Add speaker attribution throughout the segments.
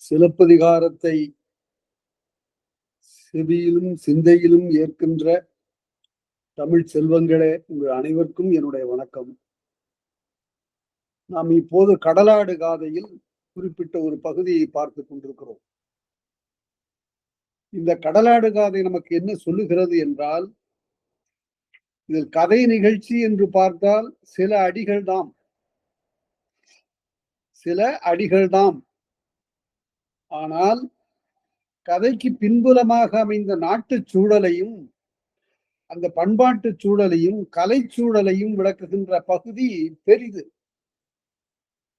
Speaker 1: சிலப்பதிகாரத்தை செவியிலும் சிந்தையிலும் ஏற்கின்ற தமிழ் செல்வங்களே, உங்கள் அனைவருக்கும் என்னுடைய வணக்கம். நாம் இப்போது கடலாடு காதையில் குறிப்பிட்ட ஒரு பகுதியை பார்த்துக் கொண்டிருக்கிறோம். இந்த கடலாடு காதை நமக்கு என்ன சொல்லுகிறது என்றால், இதில் கதை நிகழ்ச்சி என்று பார்த்தால் சில அடிகள் தாம். ஆனால் கதைக்கு பின்புலமாக அமைந்த நாட்டுச் சூழலையும் அந்த பண்பாட்டு சூழலையும் கலை சூழலையும் விளக்குகின்ற பகுதி பெரிது.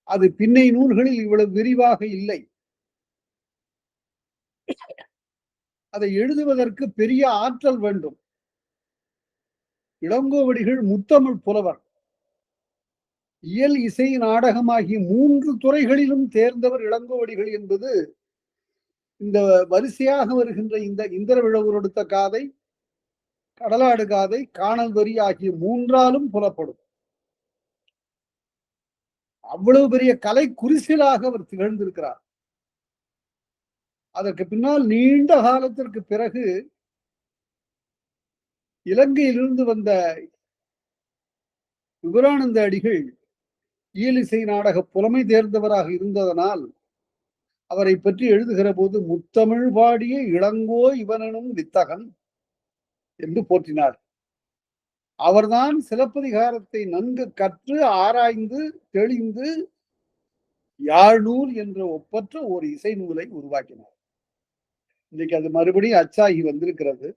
Speaker 1: அது பின்னை நூல்களில் இவ்வளவு விரிவாக இல்லை. அதை எழுதுவதற்கு பெரிய ஆற்றல் வேண்டும். இளங்கோவடிகள் முத்தமிழ் புலவர். இயல், இசை, நாடகம் ஆகிய 3 துறைகளிலும் தேர்ந்தவர் இளங்கோவடிகள் என்பது இந்த வரிசையாக வருகின்ற இந்த இந்திரவிழவொடுத்த காதை, கடலாடு காதை, காணல் வரி ஆகிய 3ஆலும் புலப்படும். அவ்வளவு பெரிய கலை குறிசிலாக அவர் திகழ்ந்திருக்கிறார். அதற்கு பின்னால் நீண்ட காலத்திற்கு பிறகு இலங்கையிலிருந்து வந்த விபுரானந்த அடிகள் இயலிசை நாடக புலமை தேர்ந்தவராக இருந்ததனால் அவரை பற்றி எழுதுகிற போது முத்தமிழ் பாடிய இளங்கோ இவனும் வித்தகன் என்று போற்றினார். அவர்தான் சிலப்பதிகாரத்தை நன்கு கற்று ஆராய்ந்து தெளிந்து யாழ்நூல் என்ற ஒப்பற்ற ஒரு இசை நூலை உருவாக்கினார். இன்னைக்கு அது மறுபடியும் அச்சாகி வந்திருக்கிறது.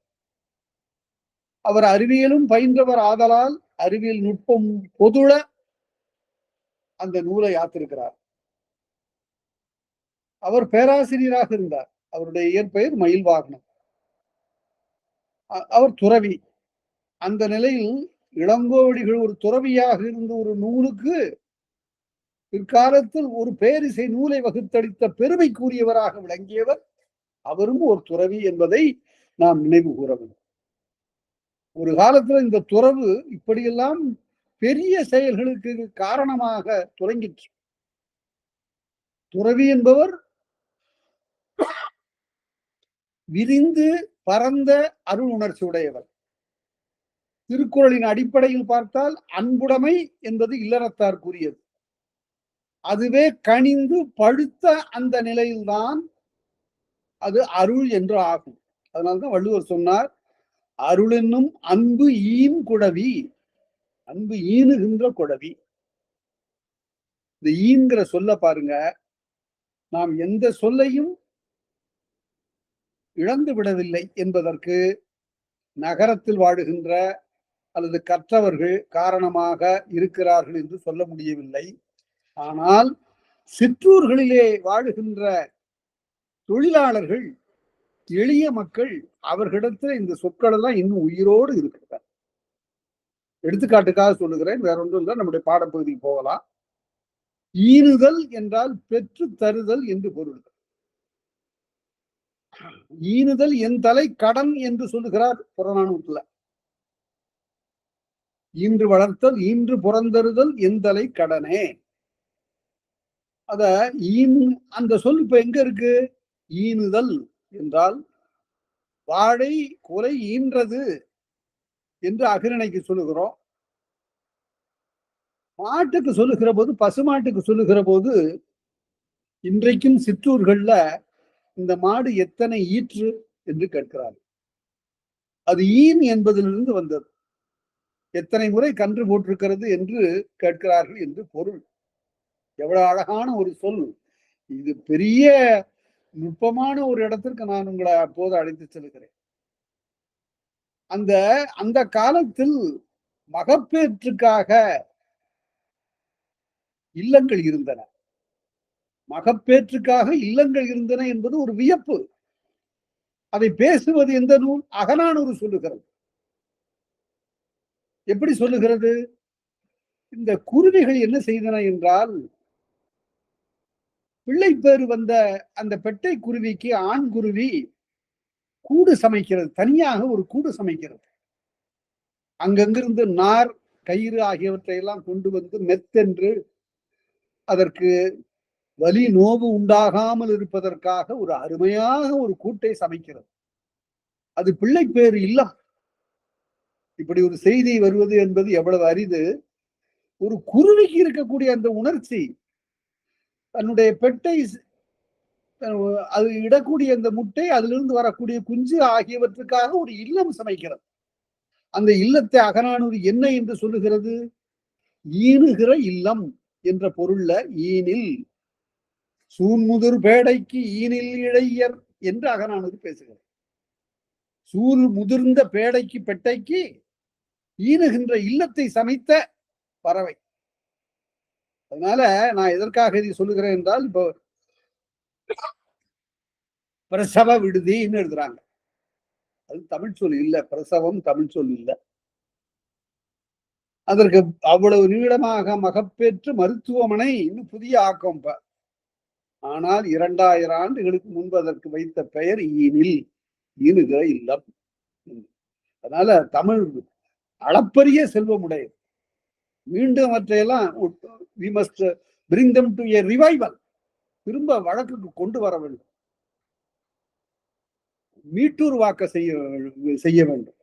Speaker 1: அவர் அறிவியலும் பயின்றவர் ஆதலால் அறிவியல் நுட்பம் பொதுள அந்த நூலை ஆத்திருக்கிறார். அவர் பேராசிரியராக இருந்தார். அவருடைய இயற்பெயர் மயில்வாகனம். அவர் துறவி. அந்த நிலையில் இளங்கோவடிகள் ஒரு துறவியாக இருந்த ஒரு நூலுக்கு பிற்காலத்தில் ஒரு பேரிசை நூலை வகுத்தளித்த பெருமைக்குரியவராக விளங்கியவர். அவரும் ஒரு துறவி என்பதை நாம் நினைவு கூற வேண்டும். ஒரு காலத்துல இந்த துறவு இப்படியெல்லாம் பெரிய செயல்களுக்கு காரணமாக தொடங்கிற்று. துறவி என்பவர் விரிந்து பரந்த அருள் உணர்ச்சி உடையவர். திருக்குறளின் அடிப்படையில் பார்த்தால் அன்புடைமை என்பது இல்லறத்தார் கூறியது. அதுவே கனிந்து பழுத்த அந்த நிலையில்தான் அது அருள் என்று ஆகும். அதனால்தான் வள்ளுவர் சொன்னார், அருள் என்னும் அன்பு ஈன் குழவி, அன்பு ஈனுகின்ற குழவி. இந்த ஈன்கிற சொல்ல பாருங்க, நாம் எந்த சொல்லையும் இழந்து விடவில்லை என்பதற்கு நகரத்தில் வாழுகின்ற அல்லது கற்றவர்கள் காரணமாக இருக்கிறார்கள் என்று சொல்ல முடியவில்லை. ஆனால் சிற்றூர்களிலே வாழுகின்ற தொழிலாளர்கள், எளிய மக்கள், அவர்களிடத்தில் இந்த சொற்கள் எல்லாம் இன்னும் உயிரோடு இருக்கிறார். எடுத்துக்காட்டுக்காக சொல்லுகிறேன், வேற ஒன்றும் இல்லை. நம்முடைய பாடப்பகுதிக்கு போகலாம். ஈனுதல் என்றால் பெற்று தருதல் என்று பொருள். ஈனுதல் என் தலை கடன் என்று சொல்லுகிறார் புறநானூற்றுல. ஈன்று வளர்த்தல், ஈன்று புறந்தருதல் என் தலை கடனே. அத அந்த சொல் இப்ப எங்க இருக்கு? ஈனுதல் என்றால் வாழை குலை ஈன்றது என்று அகிரணைக்கு சொல்லுகிறோம். மாட்டுக்கு சொல்லுகிற போது, பசுமாட்டுக்கு சொல்லுகிற போது, இன்றைக்கும் சிற்றூர்கள்ல இந்த மாடு எத்தனை ஈற்று என்று கேட்கிறார். அது ஈன் என்பதிலிருந்து வந்தது. எத்தனை முறை கன்று போட்டிருக்கிறது என்று கேட்கிறார்கள் என்று பொருள். எவ்வளவு அழகான ஒரு சொல்! இது பெரிய நுட்பமான ஒரு இடத்திற்கு நான் உங்களை அப்போது அழைத்து செல்கிறேன். அந்த காலத்தில் மகப்பேற்றுக்காக இல்லங்கள் இருந்தன. மகப்பேற்றுக்காக இல்லங்கள் இருந்தன என்பது ஒரு வியப்பு. அதை பேசுவது எந்த நூல்? அகநானூறு சொல்லுகிறது. எப்படி சொல்லுகிறது? இந்த குருவிகள் என்ன செய்தன என்றால், பிள்ளை பேறு வந்த அந்த பெட்டை குருவிக்கு ஆண் குருவி கூடு சமைக்கிறது. தனியாக ஒரு கூடு சமைக்கிறது. அங்கங்கிருந்து நார், கயிறு ஆகியவற்றை எல்லாம் கொண்டு வந்து மெத்தென்று அதற்கு வலி நோவு உண்டாகாமல் இருப்பதற்காக ஒரு அருமையாக ஒரு கூட்டை சமைக்கிறது. அது பிள்ளை பேர் இல்லம். இப்படி ஒரு செய்தி வருவது என்பது எவ்வளவு அரிது. ஒரு குருவிக்கு இருக்கக்கூடிய அந்த உணர்ச்சி, தன்னுடைய பெட்டை அது இடக்கூடிய அந்த முட்டை, அதிலிருந்து வரக்கூடிய குஞ்சு ஆகியவற்றுக்காக ஒரு இல்லம் சமைக்கிறது. அந்த இல்லத்தை அகநானூறு என்ன என்று சொல்லுகிறது? ஈனுகிற இல்லம் என்ற பொருள்ல ஈனில் சூன்முதிர் பேடைக்கு ஈனில் இளையர் என்று அகநானூறு பேசுகிறது. சூல் முதிர்ந்த பேடைக்கு பெட்டைக்கு ஈனுகின்ற இல்லத்தை சமைத்த பறவை. அதனால நான் எதற்காக இதை சொல்லுகிறேன் என்றால், இப்போ பிரசவ விடுதின்னு எழுதுறாங்க. அது தமிழ் சொல் இல்ல. பிரசவம் தமிழ் சொல் இல்ல. அதற்கு அவ்வளவு நீளமாக மகப்பேற்று மருத்துவமனை இன்னும் புதிய ஆக்கம். ஆனால் 2000 ஆண்டுகளுக்கு முன்பு அதற்கு வைத்த பெயர் ஈனில், ஈனுகிற இல்லம். அதனால தமிழ் அளப்பரிய செல்வமுடையது. மீண்டும் அவற்றையெல்லாம் we must bring them to a revival. திரும்ப வழக்குக்கு கொண்டு வர வேண்டும், மீட்டுருவாக்க செய்ய வேண்டும்.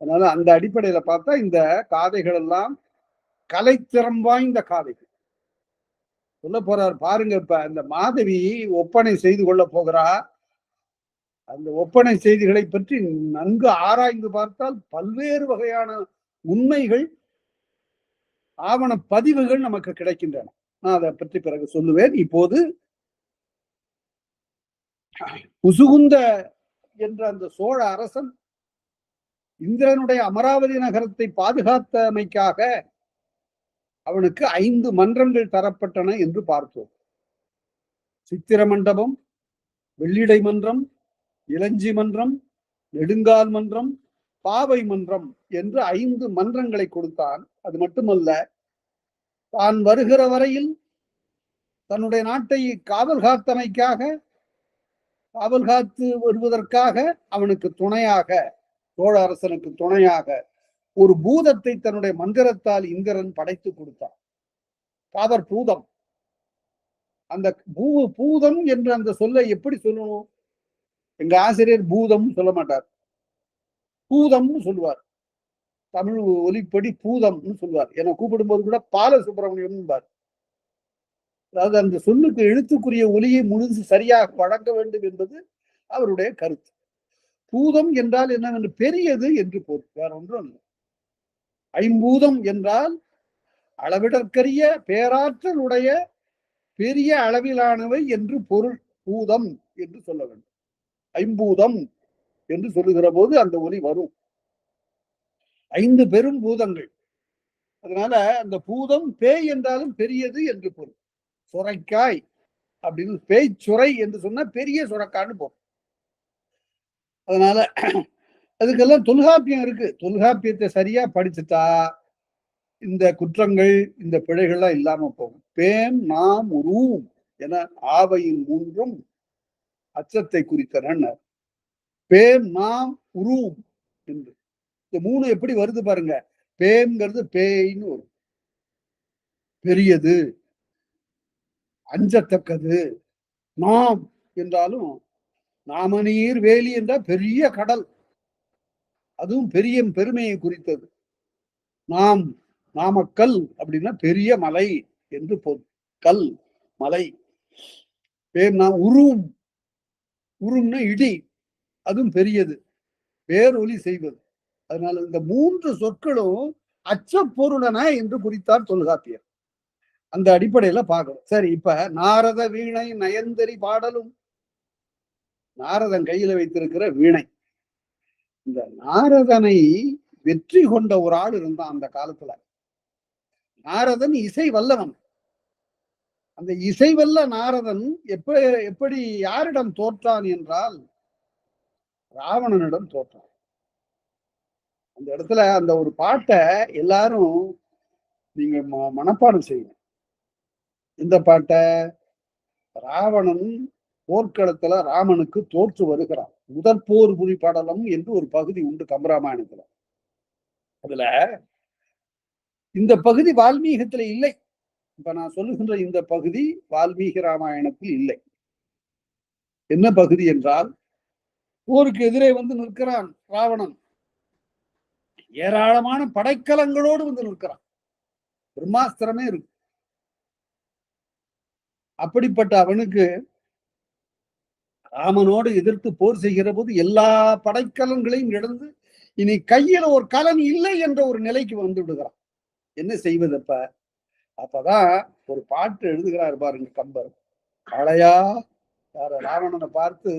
Speaker 1: அதனால அந்த அடிப்படையில பார்த்தா இந்த காதைகள் எல்லாம் கலைத்திறம் வாய்ந்த காதைகள். சொல்ல போறார் பாருங்க. இப்ப இந்த மாதவி ஒப்பனை செய்து கொள்ள போகிறா. அந்த ஒப்பனை செய்திகளை பற்றி நன்கு ஆராய்ந்து பார்த்தால் பல்வேறு வகையான உண்மைகள், ஆவண பதிவுகள் நமக்கு கிடைக்கின்றன. நான் அதை பற்றி பிறகு சொல்லுவேன். இப்போது முசுகுந்த என்ற அந்த சோழ அரசன் இந்திரனுடைய அமராவதி நகரத்தை பாதுகாத்தமைக்காக அவனுக்கு 5 மன்றங்கள் தரப்பட்டன என்று பார்த்தோம். சித்திர மண்டபம், வெள்ளிடை மன்றம், இளஞ்சி மன்றம், நெடுங்கால் மன்றம், பாவை மன்றம் என்று 5 மன்றங்களை கொடுத்தான். அது மட்டுமல்ல, தான் வருகிற வரையில் தன்னுடைய நாட்டை காவல் காத்து வருவதற்காக அவனுக்கு துணையாக, சோழ அரசனுக்கு துணையாக ஒரு பூதத்தை தன்னுடைய மந்திரத்தால் இந்திரன் படைத்து கொடுத்தார். காவர் பூதம். அந்த பூதம் என்ற அந்த சொல்லை எப்படி சொல்லணும்? எங்க ஆசிரியர் பூதம் சொல்ல மாட்டார், பூதம்னு சொல்லுவார். தமிழ் ஒலிப்படி பூதம்னு சொல்லுவார். என கூப்பிடும்போது கூட பாலசுப்ரமணியம். அதாவது அந்த சொல்லுக்கு எழுத்துக்குரிய ஒலியை முழுது சரியாக வழங்க வேண்டும் என்பது அவருடைய கருத்து. பூதம் என்றால் என்னவென்று பெரியது என்று பொருள், வேற ஒன்றும் இல்லை. ஐம்பூதம் என்றால் அளவிடற்கரிய பேராற்றல் உடைய பெரிய அளவிலானவை என்று பொருள். பூதம் என்று சொல்ல வேண்டும். ஐம்பூதம் என்று சொல்லுகிற போது அந்த ஒலி வரும். 5 பெரும் பூதங்கள். அதனால அந்த பூதம் பேய் என்றாலும் பெரியது என்று பொருள். சுரைக்காய் அப்படின்னு பேய் சுரை என்று சொன்னா பெரிய சுரக்கான்னு போகும். அதனால அதுக்கெல்லாம் தொல்காப்பியம் இருக்கு. தொல்காப்பியத்தை சரியா படிச்சுட்டா இந்த குற்றங்கள், இந்த பிழைகள்லாம் இல்லாம போகும். பேம் நாம் உருவும் என ஆவையின் 3ம் அச்சத்தை குறித்தன. பேம் நாம் உருவும் என்று இந்த 3 எப்படி வருது பாருங்க. பேம்ங்கிறது பேய்ன்னு வரும், பெரியது, அஞ்சத்தக்கது. நாம் என்றாலும் நாமநீர் வேலி என்றால் பெரிய கடல், அதுவும் பெரிய பெருமையை குறித்தது. நாம் நாமக்கல் அப்படின்னா பெரிய மலை என்று பொருள். கல், மலை. நாம் உருவும், உரும்னா இடி, அதுவும் பெரியது, பேரொலி செய்வது. அதனால இந்த 3 சொற்களும் அச்சப்பொருளன என்று குறித்தார் தொல்காப்பியர். அந்த அடிப்படையில பார்க்கணும். சரி, இப்ப நாரத வீணை நயந்தரி பாடலும், நாரதன் கையில வைத்திருக்கிற வீணை. இந்த நாரதனை வெற்றி கொண்ட ஒரு ஆள் இருந்தான் அந்த காலத்துல. நாரதன் இசை வல்லவன். அந்த இசை வல்ல நாரதன் எப்படி யாரிடம் தோற்றான் என்றால் ராவணனிடம் தோற்றான். அந்த இடத்துல அந்த ஒரு பாட்டை எல்லாரும் நீங்க மனப்பாடம் செய்யணும். இந்த பாட்டை ராவணன் போர்க்களத்துல ராமனுக்கு தோற்று வருகிறான். முதற் போர் புரி பாடலம் என்று ஒரு பகுதி உண்டு கம்பராமாயணத்துல. அதுல இந்த பகுதி வால்மீகத்துல இல்லை. இப்ப நான் சொல்லுகின்ற இந்த பகுதி வால்மீகி ராமாயணத்தில் இல்லை. என்ன பகுதி என்றால், போருக்கு எதிரே வந்து நிற்கிறான் ராவணன். ஏராளமான படைக்கலங்களோடு வந்து நிற்கிறான். பிரம்மாஸ்திரமே இருக்கு. அப்படிப்பட்ட அவனுக்கு ராமனோடு எதிர்த்து போர் செய்கிற போது எல்லா படைக்கலன்களையும் இழந்து இனி கையில ஒரு கலன் இல்லை என்ற ஒரு நிலைக்கு வந்து விடுகிறான். என்ன செய்வது அப்ப? அப்பதான் ஒரு பாட்டு எழுதுகிறார் பாருங்க கம்பர். அழையா, ராவணனை பார்த்து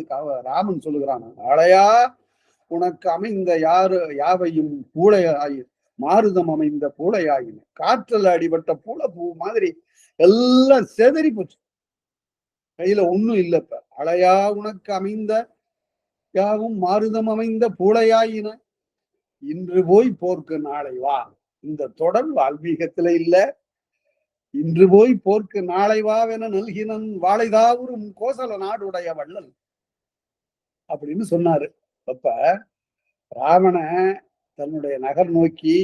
Speaker 1: ராமன் சொல்லுகிறான், அழையா உனக்கு அமைந்த யாவையும் பூளையாயின் மாருதம் அமைந்த பூளையாயின் காற்றல் அடிபட்ட பூளை பூ மாதிரி எல்லாம் செதறி போச்சு. கையில ஒண்ணும் இல்ல. இப்ப அழையா உனக்கு அமைந்த யாவும் மாருதம் அமைந்த பூளையாயின இன்று போய் போர்க்கு நாளை வா. இந்த தொடர் வால்மீகத்துல இல்ல. இன்று போய் போர்க்கு நாளை வாவென நல்கினன் வாழைதாவூரும் கோசல நாடுடைய வள்ளல் அப்படின்னு சொன்னாரு. அப்ப ராவண தன்னுடைய நகர் நோக்கி,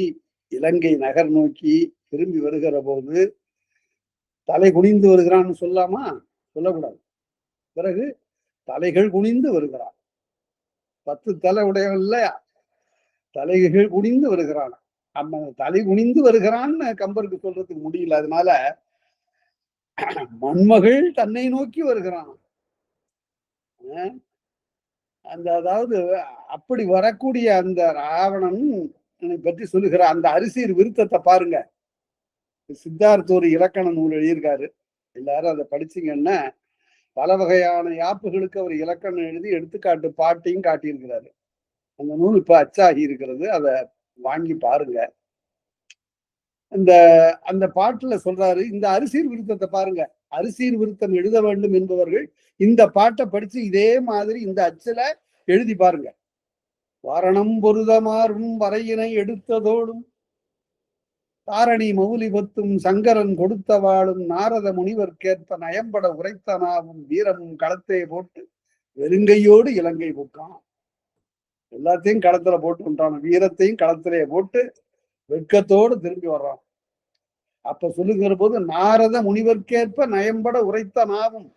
Speaker 1: இலங்கை நகர் நோக்கி திரும்பி வருகிற போது தலை குனிந்து வருகிறான்னு சொல்லாமா? சொல்லக்கூடாது. பிறகு தலைகள் குனிந்து வருகிறான். 10 தலை உடையவன் இல்லையா? தலைகள் குனிந்து வருகிறான். நம்ம தலை குனிந்து வருகிறான்னு கம்பருக்கு சொல்றதுக்கு முடியல. அதனால மண்மகள் தன்னை நோக்கி வருகிறான். அந்த அதாவது அப்படி வரக்கூடிய அந்த ராவணன் பற்றி சொல்லுகிற அந்த அரிசீர் விருத்தத்தை பாருங்க. சித்தார்த்த ஒரு இலக்கண நூல் எழுதியிருக்காரு. எல்லாரும் அதை படிச்சீங்கன்னா பல வகையான யாப்புகளுக்கு அவர் இலக்கணம் எழுதி எடுத்துக்காட்டு பாட்டையும் காட்டியிருக்கிறாரு. அந்த நூல் இப்ப அச்சாகி இருக்கிறது. அதை வாங்கி பாருங்க. அந்த பாட்டுல சொல்றாரு, இந்த அரிசீர் விருத்தத்தை பாருங்க. அரிசீர் விருத்தம் எழுத வேண்டும் என்பவர்கள் இந்த பாட்டை படிச்சு இதே மாதிரி இந்த அச்சுல எழுதி பாருங்க. வாரணம் பொருதமாறும் வரையினை எடுத்ததோடும் தாரணி மௌலி பத்தும் சங்கரன் கொடுத்த வாழும் நாரத முனிவர்க்கேற்ப நயம்பட உரைத்தனாவும் வீரமும் களத்தை போட்டு வெறுங்கையோடு இலங்கை புக்கான். எல்லாத்தையும் களத்துல போட்டு விட்டான். வீரத்தையும் களத்திலே போட்டு வெட்கத்தோடு திரும்பி வர்றான். அப்ப சொல்லுகிற போது நாரத முனிவர்க்கேற்ப நயம்பட உரைத்த நாவும்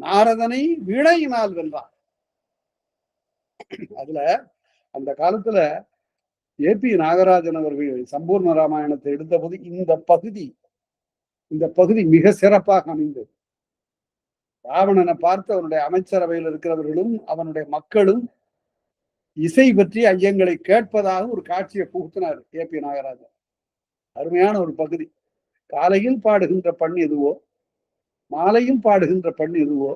Speaker 1: நாரதனை வீணையினால் வென்றான். அதுல அந்த காலத்துல ஏபி நாகராஜன் அவர்கள் சம்பூர்ண ராமாயணத்தை எடுத்த போது இந்த பகுதி மிக சிறப்பாக அமைந்தது. ராவணனை பார்த்து அவனுடைய அமைச்சரவையில் இருக்கிறவர்களும் அவனுடைய மக்களும் இசை பற்றி ஐயங்களை கேட்பதாக ஒரு காட்சியை புகுத்தினார் ஏபி நாகராஜன். அருமையான ஒரு பகுதி. காலையில் பாடுகின்ற பண் எதுவோ, மாலையும் பாடுகின்ற பண் எதுவோ,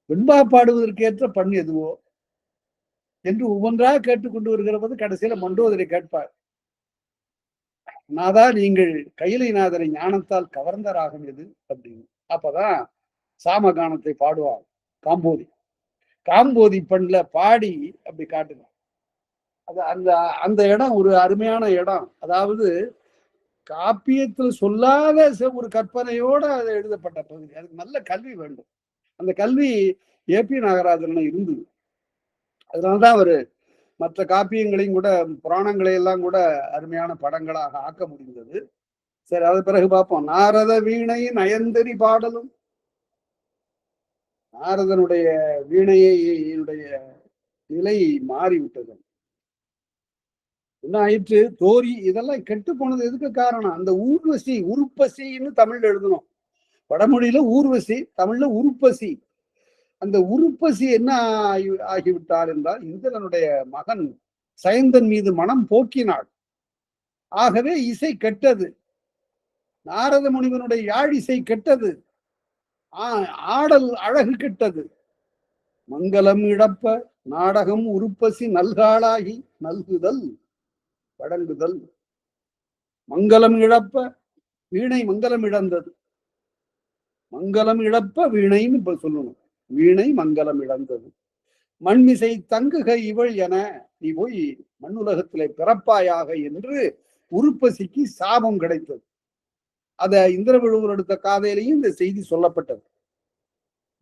Speaker 1: வெண்பா பாடுவதற்கேற்ற பண் எதுவோ என்று ஒவ்வொன்றாக கேட்டுக்கொண்டு வருகிற போது கடைசியில மண்டோதரை கேட்பார், நாதா நீங்கள் கையிலைநாதரை ஞானத்தால் கவர்ந்த ராகம் எது அப்படின்னு. அப்பதான் சாமகானத்தை பாடுவார் காம்போதி பண்ணல பாடி அப்படி காட்டுங்க. அது அந்த இடம் ஒரு அருமையான இடம். அதாவது காப்பியத்தில் சொல்லாத ஒரு கற்பனையோட அது எழுதப்பட்ட பகுதி. அதுக்கு நல்ல கல்வி வேண்டும். அந்த கல்வி ஏபி நாகராஜன் இருந்தது. அதனால்தான் அவரு மற்ற காப்பியங்களையும் கூட புராணங்களை எல்லாம் கூட அருமையான படங்களாக ஆக்க முடிந்தது. சரி, அது பிறகு பார்ப்போம். நாரத வீணை நயந்தரி பாடலும். நாரதனுடைய வீணையுடைய நிலை மாறிவிட்டது. என்ன ஆயிற்று? தோரி இதெல்லாம் கெட்டு போனது எதுக்கு காரணம்? அந்த ஊர்வசி உருப்பசின்னு தமிழ்ல எழுதணும். வடமொழியில ஊர்வசி, தமிழ்ல உருப்பசி. அந்த உருப்பசி என்ன ஆகிவிட்டார் என்றால் இந்திரனுடைய மகன் சயந்தன் மீது மனம் போக்கினாள். ஆகவே இசை கெட்டது. நாரத முனிவனுடைய யாழ் இசை கெட்டது. ஆடல் அழகு கெட்டது. மங்களம் இழப்ப நாடகம் உருப்பசி நல்காளாகி நல்குதல் வழங்குதல். மங்களம் இழப்ப வீணை மங்களம் இழந்தது. மங்களம் இழப்ப வீணைன்னு இப்ப சொல்லணும். வீணை மங்களம் இழந்தது. மண்மிசை தங்குக இவள் என நீ போய் மண்ணுலகத்திலே பிறப்பாயாக என்று உருப்பசிக்கு சாபம் கிடைத்தது. அத இந்திரவிழுவர் எடுத்த காதையிலையும் இந்த செய்தி சொல்லப்பட்டது.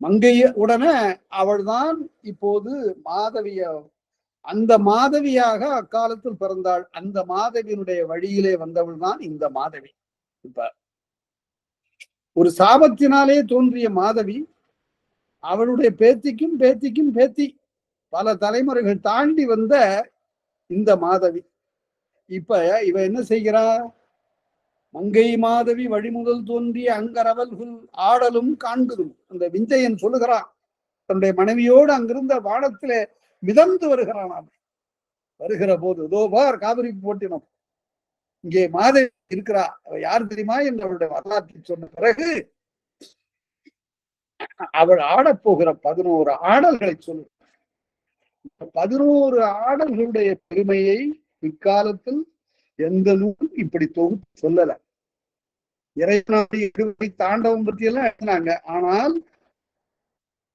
Speaker 1: மங்கைய உடனே அவள்தான் இப்போது அந்த மாதவியாக அக்காலத்தில் பிறந்தாள். அந்த மாதவியினுடைய வழியிலே வந்தவள் தான் இந்த மாதவி. இப்ப ஒரு சாபத்தினாலே தோன்றிய மாதவி, அவளுடைய பேத்திக்கும் பேத்திக்கும் பேத்தி, பல தலைமுறைகள் தாண்டி வந்த இந்த மாதவி. இப்ப இவ என்ன செய்கிறா? மங்கை மாதவி வழிமுதல் தோன்றிய அங்கரவல்குல் ஆடலும் காண்பதும். அந்த விஞ்சயன் சொல்லுகிறான், தன்னுடைய மனைவியோடு அங்கிருந்த வானத்திலே மிதந்து வருகிறான். வருகிற போது இதோ பார் காவிரி போட்டினம், இங்கே மாதவி இருக்கிறா, அவ யார் தெரியுமா என்று அவருடைய வரலாற்றை சொன்ன பிறகு அவள் ஆடப்போகிற 11 ஆடல்களை சொல்லு. 11 ஆடல்களுடைய பெருமையை இக்காலத்தில் எந்த நூலும் இப்படி தொகுத்து சொல்லல. இறைவனை தாண்டவம் பற்றி எல்லாம் எழுதினாங்க. ஆனால்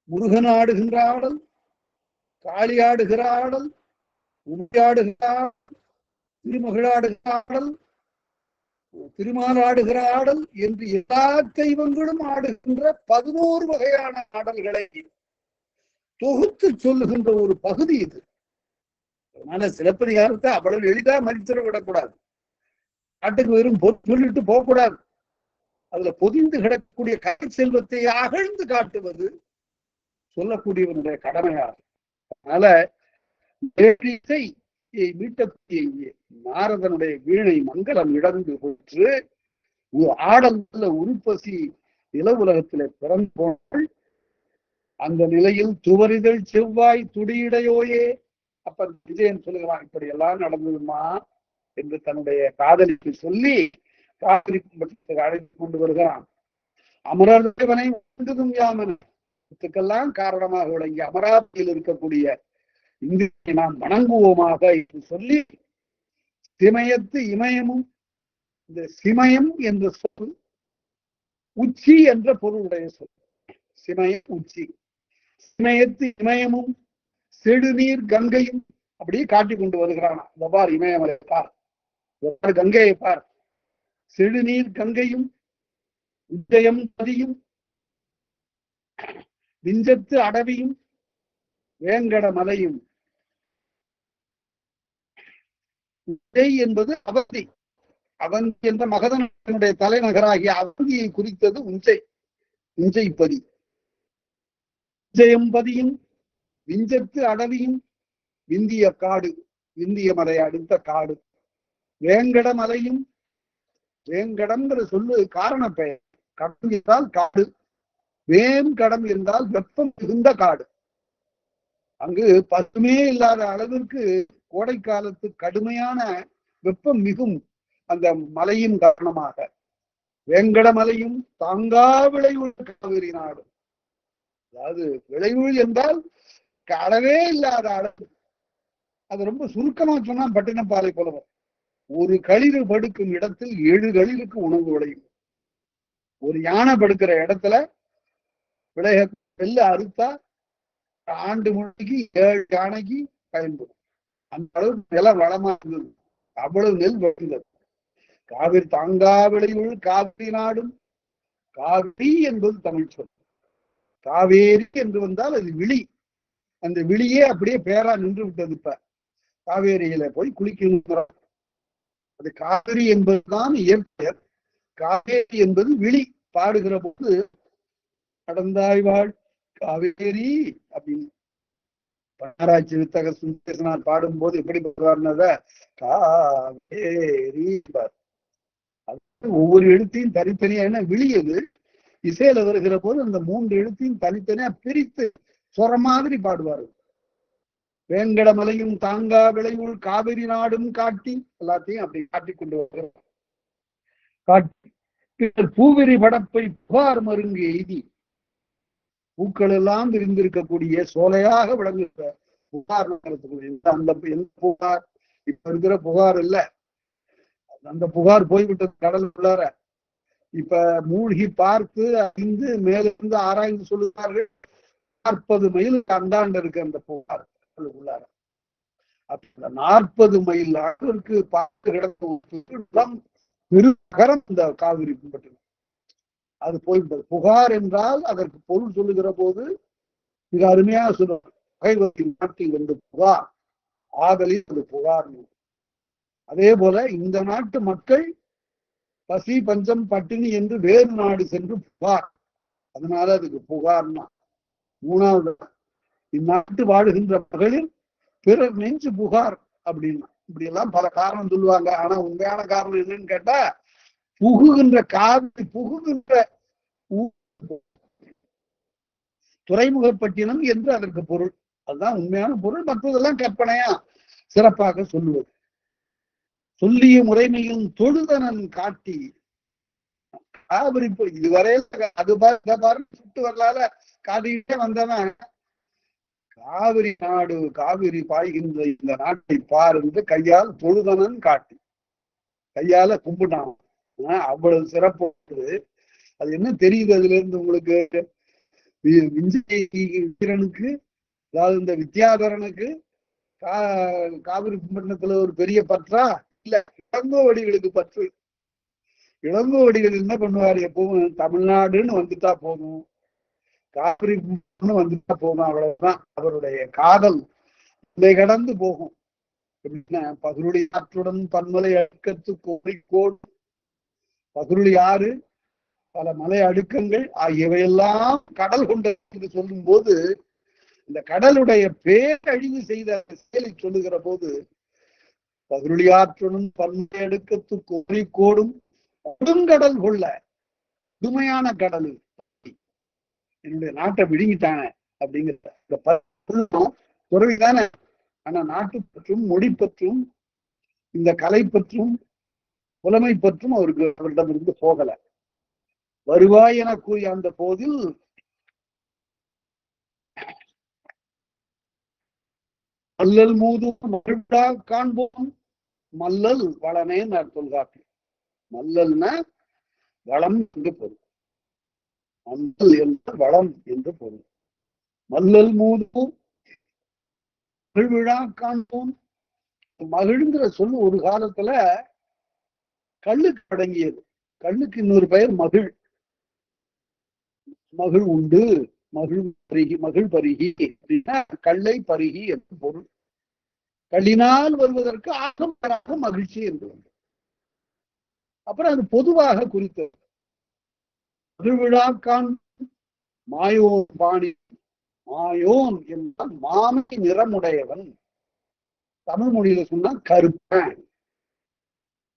Speaker 1: முருகன் ஆடுகின்ற ஆடல், காளி ஆடுகிற ஆடல், உமையாடுகிற ஆடல், திருமகிழாடுகிற ஆடல், திருமால் ஆடுகிற ஆடல் என்று எல்லா தெய்வங்களும் ஆடுகின்ற 11 வகையான ஆடல்களை தொகுத்து சொல்லுகின்ற ஒரு பகுதி இது. அதனால சிலப்பதிகாரத்தை அவ்வளவு எளிதா மதித்திட விடக்கூடாது. நாட்டுக்கு வெறும் சொல்லிட்டு போகக்கூடாது. அதுல பொதிந்து கிடக்கக்கூடிய கலை செல்வத்தை அகழ்ந்து காட்டுவது சொல்லக்கூடியவனுடைய கடமையாகும். அதனால மீட்டக்கூடிய நாரதனுடைய வீணை மங்களம் இழந்து போற்று ஆடல் உருப்பசி நில உலகத்திலே பிறந்து போனால் அந்த நிலையில் துவரிதழ் செவ்வாய் துடியிடையோயே. அப்ப விஜயன் சொல்லுகிறான், இப்படி எல்லாம் நடந்ததுமா என்று தன்னுடைய காதலிக்கு சொல்லி காவிரி கும்பத்துக்கு அழைத்து கொண்டு வருகிறான். அமரர் தேவனை உண்டுதும் யாமெல்லாம் காரணமாக விளங்கி அமராவதியில் இருக்கக்கூடிய இந்தியை நாம் வணங்குவோமாக என்று சொல்லி சிமயத்து இமயமும், இந்த சிமயம் என்ற சொல் உச்சி என்ற பொருளுடைய சொல். சிமயம் உச்சி. சிமயத்து இமயமும் செடுநீர் கங்கையும் அப்படியே காட்டி கொண்டு வருகிறான். பார் இமயமலை பார், கங்கையை பார், செடுநீர் கங்கையும் உஜயம் நதியும் விஞ்சத்து அடவியும் வேங்கட மலையும். உஜை என்பது அவந்தி. அவந்தி என்ற மகதனுடைய தலைநகராகிய அவந்தியை குறித்தது உஞ்சை, உஞ்சைப்பதி. உஜயம்பதியும் விஞ்சத்து அடவியும் விந்திய காடு, விந்திய மலை அடுத்த காடு. வேங்கட மலையும், வேங்கடம்ங்கிற சொல்லு காரண பெயர். கடம் என்றால் காடு, வேங்கடம் என்றால் வெப்பம் மிகுந்த காடு. அங்கு பசுமே இல்லாத அளவிற்கு கோடை காலத்து கடுமையான வெப்பம் மிகும் அந்த மலையின் காரணமாக. வேங்கட மலையும் தாங்கா விளைவுள் காவிரி நாடு. அதாவது விளைவுள் என்றால் கடவே இல்லாத அளவு. அது ரொம்ப சுருக்கமா சொன்னா பட்டினப்பாலை போலவர். ஒரு களிறு படுக்கும் இடத்தில் 7 களிருக்கு உணவு விளையும். ஒரு யானை படுக்கிற இடத்துல விளைய நெல் அறுத்தா ஆண்டு முழுக்கி 7 யானைக்கு பயன்படும். அந்த அளவு நிலம் வளமா இருந்தது, அவ்வளவு நெல் விளைந்தது. காவிரி தாங்கா விளைவுள் காவிரி நாடும். காவிரி என்பது தமிழ் சொல். காவேரி என்று வந்தால் அது விழி. அந்த விழியே அப்படியே பேரா நின்று விட்டது. இப்ப காவேரியில போய் குளிக்கணும். அது காவிரி என்பதுதான் இயற்பெயர். காவேரி என்பது விழி. பாடுகிற போது கடந்தாய்வாள் காவேரி அப்படின்னு ஆராய்ச்சி வித்தக சுந்தரனார் பாடும் போது எப்படி பாடுவார்னத காவேரி. ஒவ்வொரு எழுத்தையும் தனித்தனியா, என்ன விழியது இசையில வருகிற போது அந்த 3 எழுத்தையும் தனித்தனியா பிரித்து சொர மாதிரி பாடுவாரு. வேங்கட மலையும் தாங்கா விளைவுள் காவிரி நாடும் காட்டி, எல்லாத்தையும் அப்படி காட்டி கொண்டு வருகிறார். காட்டி பூவிரி படப்பை புகார் மருங்கு எய்தி, பூக்கள் எல்லாம் விரிந்திருக்கக்கூடிய சோலையாக விளங்குகிற புகார் நகரத்துக்குரிய அந்த எந்த புகார் இப்ப இருக்கிற புகார் இல்ல. அந்த புகார் போய்விட்டது கடல் உள்ளார. இப்ப மூழ்கி பார்த்து அறிந்து மேலிருந்து ஆராய்ந்து சொல்லுகிறார்கள் 40 மைல் அந்தாண்டு இருக்கு அந்த புகார் உள்ளார. அப்ப 40 மைல் அளவிற்கு பார்த்து கிடக்கும் பெருநகரம் இந்த காவிரி பட்டினம். அது போய்விட்டது. புகார் என்றால் அதற்கு பொருள் சொல்லுகிற போது மிக அருமையாக சொல்லுவார். பகைவரின் நாட்டில் வந்து புகார் ஆதலில் அது புகார். அதே போல இந்த நாட்டு மக்கள் பசி பஞ்சம் பட்டினி என்று வேறு நாடு சென்று புகார். அதனால அதுக்கு புகார்னா. மூணாவது, இந்நாட்டு வாழுகின்ற மகளிர் பிறர் நெஞ்சு புகார் அப்படின்னா. இப்படி எல்லாம் பல காரணம் சொல்லுவாங்க. ஆனா உண்மையான காரணம் என்னன்னு கேட்டா, புகுகின்ற காவிரி புகுகின்ற துறைமுகப்பட்டினம் என்று அதற்கு பொருள். அதுதான் உண்மையான பொருள். மற்றதெல்லாம் கற்பனையா சிறப்பாக சொல்லுவது. சொல்லிய முறைமையும் தொழுதனன் காட்டி காவிரி இதுவரை அது பாரு சுட்டு வரலால காட்டிக்கிட்டே வந்தவன் காவிரி நாடு காவிரி பாய்கின்ற இந்த நாட்டை பார் என்று கையால் தொழுதனன் காட்டி கையால கும்பிட்டான். அவ்வளவு சிறப்பு. அது என்ன தெரியுது அதுல இருந்து உங்களுக்கு? வீரனுக்கு, அதாவது இந்த வித்யாதரனுக்கு காவிரி கும்பட்டணத்துல ஒரு பெரிய பற்றா இல்ல, இளங்கோவடிகளுக்கு பற்று. இளங்கோவடிகள் என்ன பண்ணுவாரு, எப்பவும் தமிழ்நாடுன்னு வந்துட்டா போதும், காவிரி வந்துட்டா போதும், அவ்வளவுதான். அவருடைய காதல் இதை கடந்து போகும். பகுருளி ஆற்றுடன் பன்மலை அடுக்கத்து கோரிக்கோடு. பகுருளி ஆறு, பல மலை அடுக்கங்கள் ஆகியவையெல்லாம் கடல் கொண்டது என்று சொல்லும் போது, இந்த கடலுடைய பேரழிவு செய்த செயலை சொல்லுகிற போது, பகுருளி ஆற்றுடன் பன்மலை அடுக்கத்து கோரிக்கோடும் கொடுங்கடல் கொள்ள, புதுமையான கடல் என்னுடைய நாட்டை விழுங்கிட்டான அப்படிங்கிற துறவிதானே. ஆனா நாட்டு பற்றும் மொழி பற்றும் இந்த கலை பற்றும் புலமை பற்றும் அவரிடமிருந்து போகல. வருவாய் என கூறிய அந்த போதில் மல்லல் மூதும் மகிழ்ந்தா காண்போம் மல்லல் வளமே தொல்காப்பி. மல்லல்னா வளம் என்று பொருள், மல்லல் என்ற வளம் என்று பொருள். மல்லல் மூதும் மகிழ்விழா காண்போம். மகிழ்ங்கிற சொல்லு ஒரு காலத்துல கல்லுக்கு அடங்கியது. கல்லுக்கு இன்னொரு பெயர் மகிழ். மகிழ் உண்டு, மகிழ் பருகி, மகிழ் பருகி அப்படின்னா கல்லை பருகி என்று பொருள். கல்லினால் வருவதற்கு ஆகம்பராக மகிழ்ச்சி என்று. அப்புறம் அது பொதுவாக குறித்தது. மகிழ்விழா காண் மாயோன் பாணி. மாயோன் என்றால் மாமை நிறமுடையவன். தமிழ் மொழியில சொன்னா கருப்பன்.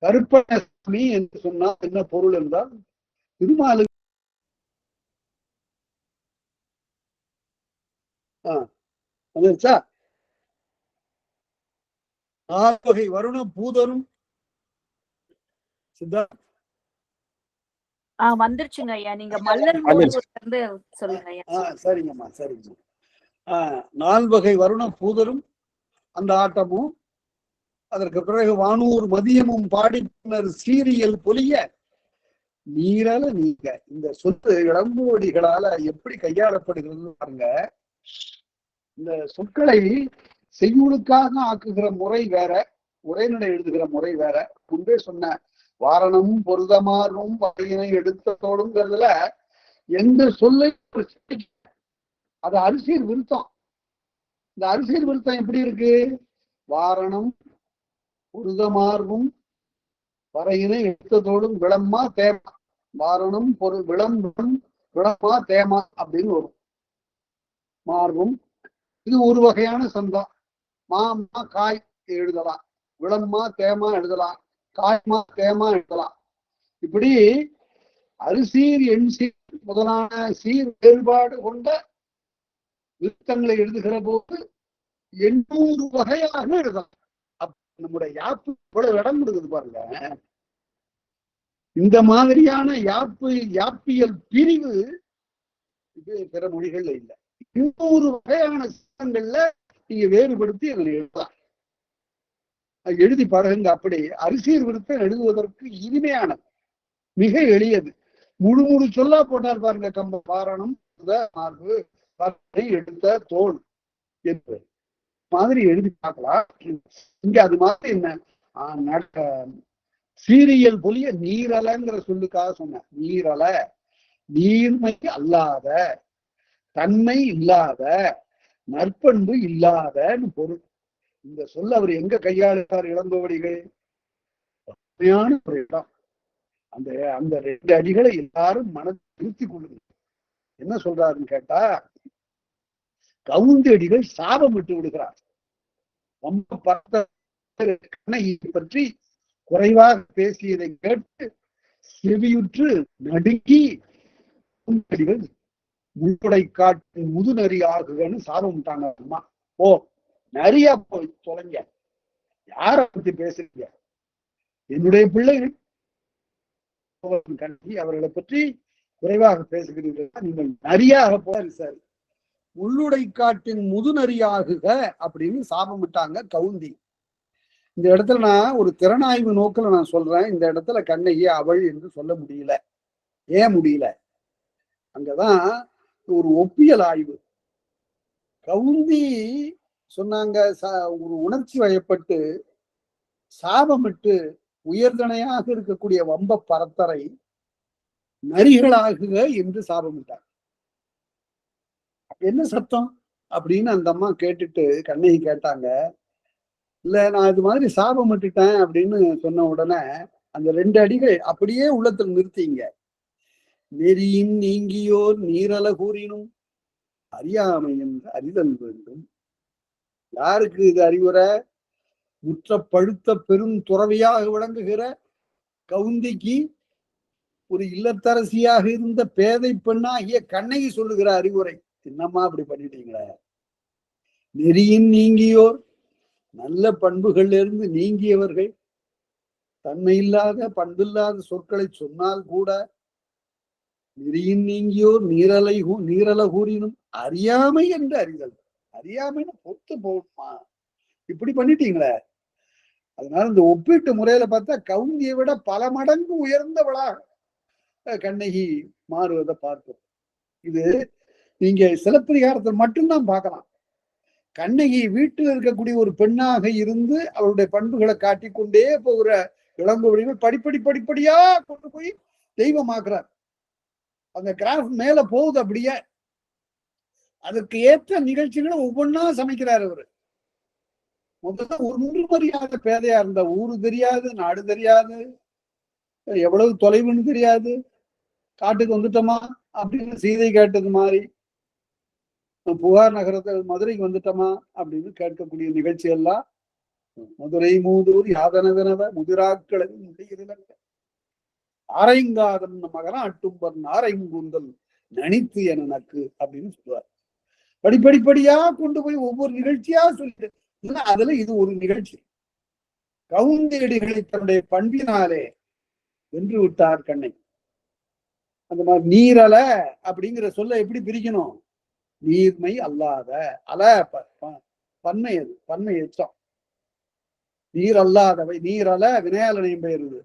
Speaker 1: கருப்பணி என்று சொன்னால் என்ன பொருள் என்றால், திருமாலுக்கு நால்வகை வருண பூதரும்
Speaker 2: வந்துருச்சுங்க ஐயா. நீங்க மல்லல் சொல்லுங்க ஐயா.
Speaker 1: சரிங்கம்மா, சரிங்க. நால்வகை வருண பூதரும் அந்த ஆட்டமும், அதற்கு பிறகு வானூர் மதியமும் பாடி பின்னர் சீரியல் பொலிய நீரல நீங்க. இந்த சொத்து இளங்கோவடிகளால எப்படி கையாளப்படுகிறது பாருங்க. இந்த சொற்களை செய்யுளுக்காக ஆக்குகிற முறை வேற, உரைநடை எழுதுகிற முறை வேற. முன்பே சொன்ன வாரணமும் பொருதமாறும் வகையினை எடுத்ததோடுங்கிறதுல எந்த சொல்லை அது அரிசீர் விருத்தம். இந்த அரிசீர் விருத்தம் எப்படி இருக்கு? வாரணம் பொருதமார்வும் வரையினை எடுத்ததோடும் விளம்மா தேமா. வாரணம் பொருள் விளம் விளம்மா தேமா அப்படின்னு வரும். மார்பும் இது ஒரு வகையான சந்தம். மாமா காய் எழுதலாம், விளம்மா தேமா எழுதலாம், காய்மா தேமா எழுதலாம். இப்படி அரிசீர் எண்சீர் முதலான சீர் வேறுபாடு கொண்ட விருத்தங்களை எழுதுகிற போது 800 வகையாக எழுதலாம். நம்முடைய யாப்பு இவ்வளவு இடம் கொடுக்குது பாருங்க. இந்த மாதிரியான யாப்பியல் பிரிவு இது பிற மொழிகள்ல இல்லை. 200 வகையான சித்தங்கள்ல நீங்க வேறுபடுத்தி அதில் எழுதலாம். எழுதி பழகுங்க. அப்படி அரிசீர் விருத்தம் எழுதுவதற்கு இனிமையானது, மிக எளியது. முழு சொல்லா போட்டார் பாருங்க. கம்ப பாரணம் மார்பு எடுத்த தோல் என்று மாதிரி எழுதி பார்க்கலாம். இங்க அது மாதிரி என்ன சீரியல் பொலிய நீரலங்கிற சொல்லுக்காக சொன்ன. நீரல நீர்மை அல்லாத, தன்மை இல்லாத, நற்பண்பு இல்லாதன்னு பொருள். இந்த சொல்ல அவர் எங்க கையாளுகிறார் இளங்கோவடிகள்? உண்மையான ஒரு இடம். அந்த அந்த 2 அடிகளை எல்லாரும் மனதில் நிறுத்தி கொள்ளுங்க. என்ன சொல்றாருன்னு கேட்டா, கவுந்தி அடிகள் சாபம் விட்டு விடுகிறார். ரொம்ப கண்ணகியை பற்றி குறைவாக பேசியதை கேட்டு செவியுற்று நடுங்கி அடிகள் முள்ளுடை காட்டு முதுநரி ஆகுகன்னு சாபம் விட்டாங்க. அம்மா ஓ நிறைய போய் தொலைங்க, யார பத்தி பேசுறீங்க, என்னுடைய பிள்ளைகள் கண்ணகி அவர்களை பற்றி குறைவாக பேசுகிறீர்கள், நீங்கள் நரியாக போய் சார் முள்ளுடை காட்டின் முதுநரியாகுக அப்படின்னு சாபம் விட்டாங்க கவுந்தி. இந்த இடத்துல நான் ஒரு திறனாய்வு நோக்கில் நான் சொல்றேன், இந்த இடத்துல கண்ணகி அவள் என்று சொல்ல முடியல. ஏன் முடியல? அங்கதான் ஒரு ஒப்பியல் ஆய்வு. கவுந்தி சொன்னாங்க, ஒரு உணர்ச்சி வயப்பட்டு சாபமிட்டு உயர்தனையாக இருக்கக்கூடிய வம்ப பரத்தரை நரிகளாகுக என்று சாபமிட்டார். என்ன சத்தம் அப்படின்னு அந்த அம்மா கேட்டுட்டு கண்ணகி கேட்டாங்க. இல்ல நான் இது மாதிரி சாபம் விட்டுட்டேன் அப்படின்னு சொன்ன உடனே அந்த 2 அடிகள் அப்படியே உள்ளத்தில் நிறுத்திங்க. நெறியின் நீங்கியோர் நீரல கூறினும் அறியாமை என்று அறிதல் வேண்டும். யாருக்கு இது அறிவுரை? முற்ற பழுத்த பெரும் துறவியாக விளங்குகிற கவுந்திக்கு ஒரு இல்லத்தரசியாக இருந்த பேதை பெண்ணாகிய கண்ணகி சொல்லுகிற அறிவுரை. என்னம்மா அப்படி பண்ணிட்டீங்களே? நெறியின் நீங்கியோர், நல்ல பண்புகள் இருந்து நீங்கியவர்கள் தன்மையில்லாத பண்பில்லாத சொற்களை சொன்னால் கூட நெறியின் நீங்கியோர் நீரல கூறினும் அறியாமை என்று அறிதல். அறியாமைன்னு பொத்து போகுமா? இப்படி பண்ணிட்டீங்களே. அதனால இந்த ஒப்பீட்டு முறையில பார்த்தா கவுந்தியை விட பல மடங்கு உயர்ந்தவளாக கண்ணகி மாறுவதை பார்க்கிறோம். இது நீங்க சிலப்பதிகாரத்தில் மட்டும்தான் பார்க்கலாம். கண்ணகி வீட்டில் இருக்கக்கூடிய ஒரு பெண்ணாக இருந்து அவருடைய பண்புகளை காட்டிக்கொண்டே போகிற இளங்கோவடிகள் படிப்படியா கொண்டு போய் தெய்வமாக்குறார். அந்த கிராஃப் மேல போகுது அப்படியே. அதற்கு ஏற்ற நிகழ்ச்சிகளை ஒவ்வொன்னா சமைக்கிறார் அவரு. முதல்ல ஒன்று மரியாத பேதையா இருந்த, ஊரு தெரியாது, நாடு தெரியாது, எவ்வளவு தொலைவுன்னு தெரியாது, காட்டுக்கு வந்துட்டோமா அப்படின்னு சீதை கேட்டது மாதிரி, புகார் நகரத்தில் மதுரைக்கு வந்துட்டோமா அப்படின்னு கேட்கக்கூடிய நிகழ்ச்சி எல்லாம் மதுரை மூதூர் யாதனவெனவ முதிராக்களவி முடிகிறதல்ல ஆரைங்காதன் மகனா அட்டும்பன் ஆரைங்குந்தல் நனித்து என நக்கு அப்படின்னு சொல்லுவார். படிப்படிப்படியா கொண்டு போய் ஒவ்வொரு நிகழ்ச்சியா சொல்லிட்டு அதுல இது ஒரு நிகழ்ச்சி. கவுந்தியடிகளை தன்னுடைய பண்பினாலே வென்று விட்டார் கண்ணை. அந்த மாதிரி நீரல அப்படிங்கிற சொல்ல எப்படி பிரிக்கணும்? நீர்மை அல்லாத, அல பன்மை, அது பன்மை எச்சம். நீர் அல்லாதவை, நீரல வினையாளனையும் பெயருது.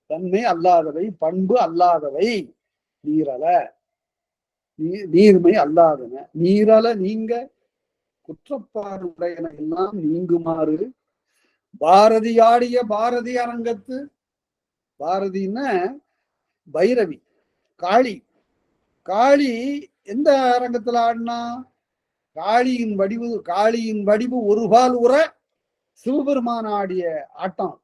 Speaker 1: தன்மை அல்லாதவை, பண்பு அல்லாதவை நீரல, நீர்மை அல்லாதன. நீரல நீங்க குற்றப்பாடு உடையன எல்லாம் நீங்குமாறு பாரதி ஆடிய பாரதி அரங்கத்து. பாரதின்னா பைரவி, காளி. காளி எந்த அரங்கத்துல ஆடினா? காளியின் வடிவு ஒரு பால் உற சிவபெருமான ஆடிய ஆட்டம்.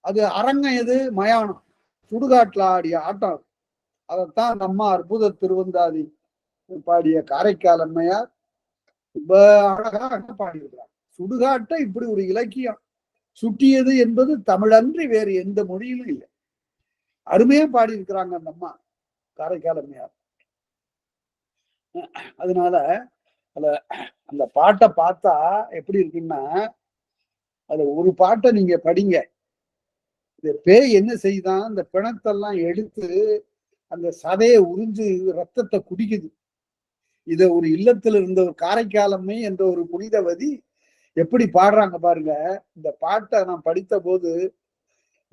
Speaker 1: அது அரங்கம் எது? மயானம், சுடுகாட்டுல ஆடிய ஆட்டம். அதைத்தான் நம்ம அற்புத திருவந்தாதி பாடிய காரைக்கால் அம்மையார் ரொம்ப அழகாக பாடியிருக்கிறார். சுடுகாட்டை இப்படி ஒரு இலக்கியம் சுட்டியது என்பது தமிழன்றி வேறு எந்த மொழியிலும் இல்லை. அருமையா பாடியிருக்கிறாங்க அந்த அம்மா காரைக்கால் அம்மையார். அதனால அந்த பாட்டை பார்த்தா எப்படி இருக்குன்னா, அது ஒரு பாட்டை நீங்க படிங்க. இந்த பேய் என்ன செய்தான்? அந்த பிணத்தெல்லாம் எடுத்து அந்த சதையை உறிஞ்சு ரத்தத்தை குடிக்குது. இத ஒரு இல்லத்தில் இருந்த ஒரு காரைக்காலம்மை என்ற ஒரு புனிதவதி எப்படி பாடுறாங்க பாருங்க. இந்த பாட்டை நான் படித்த போது,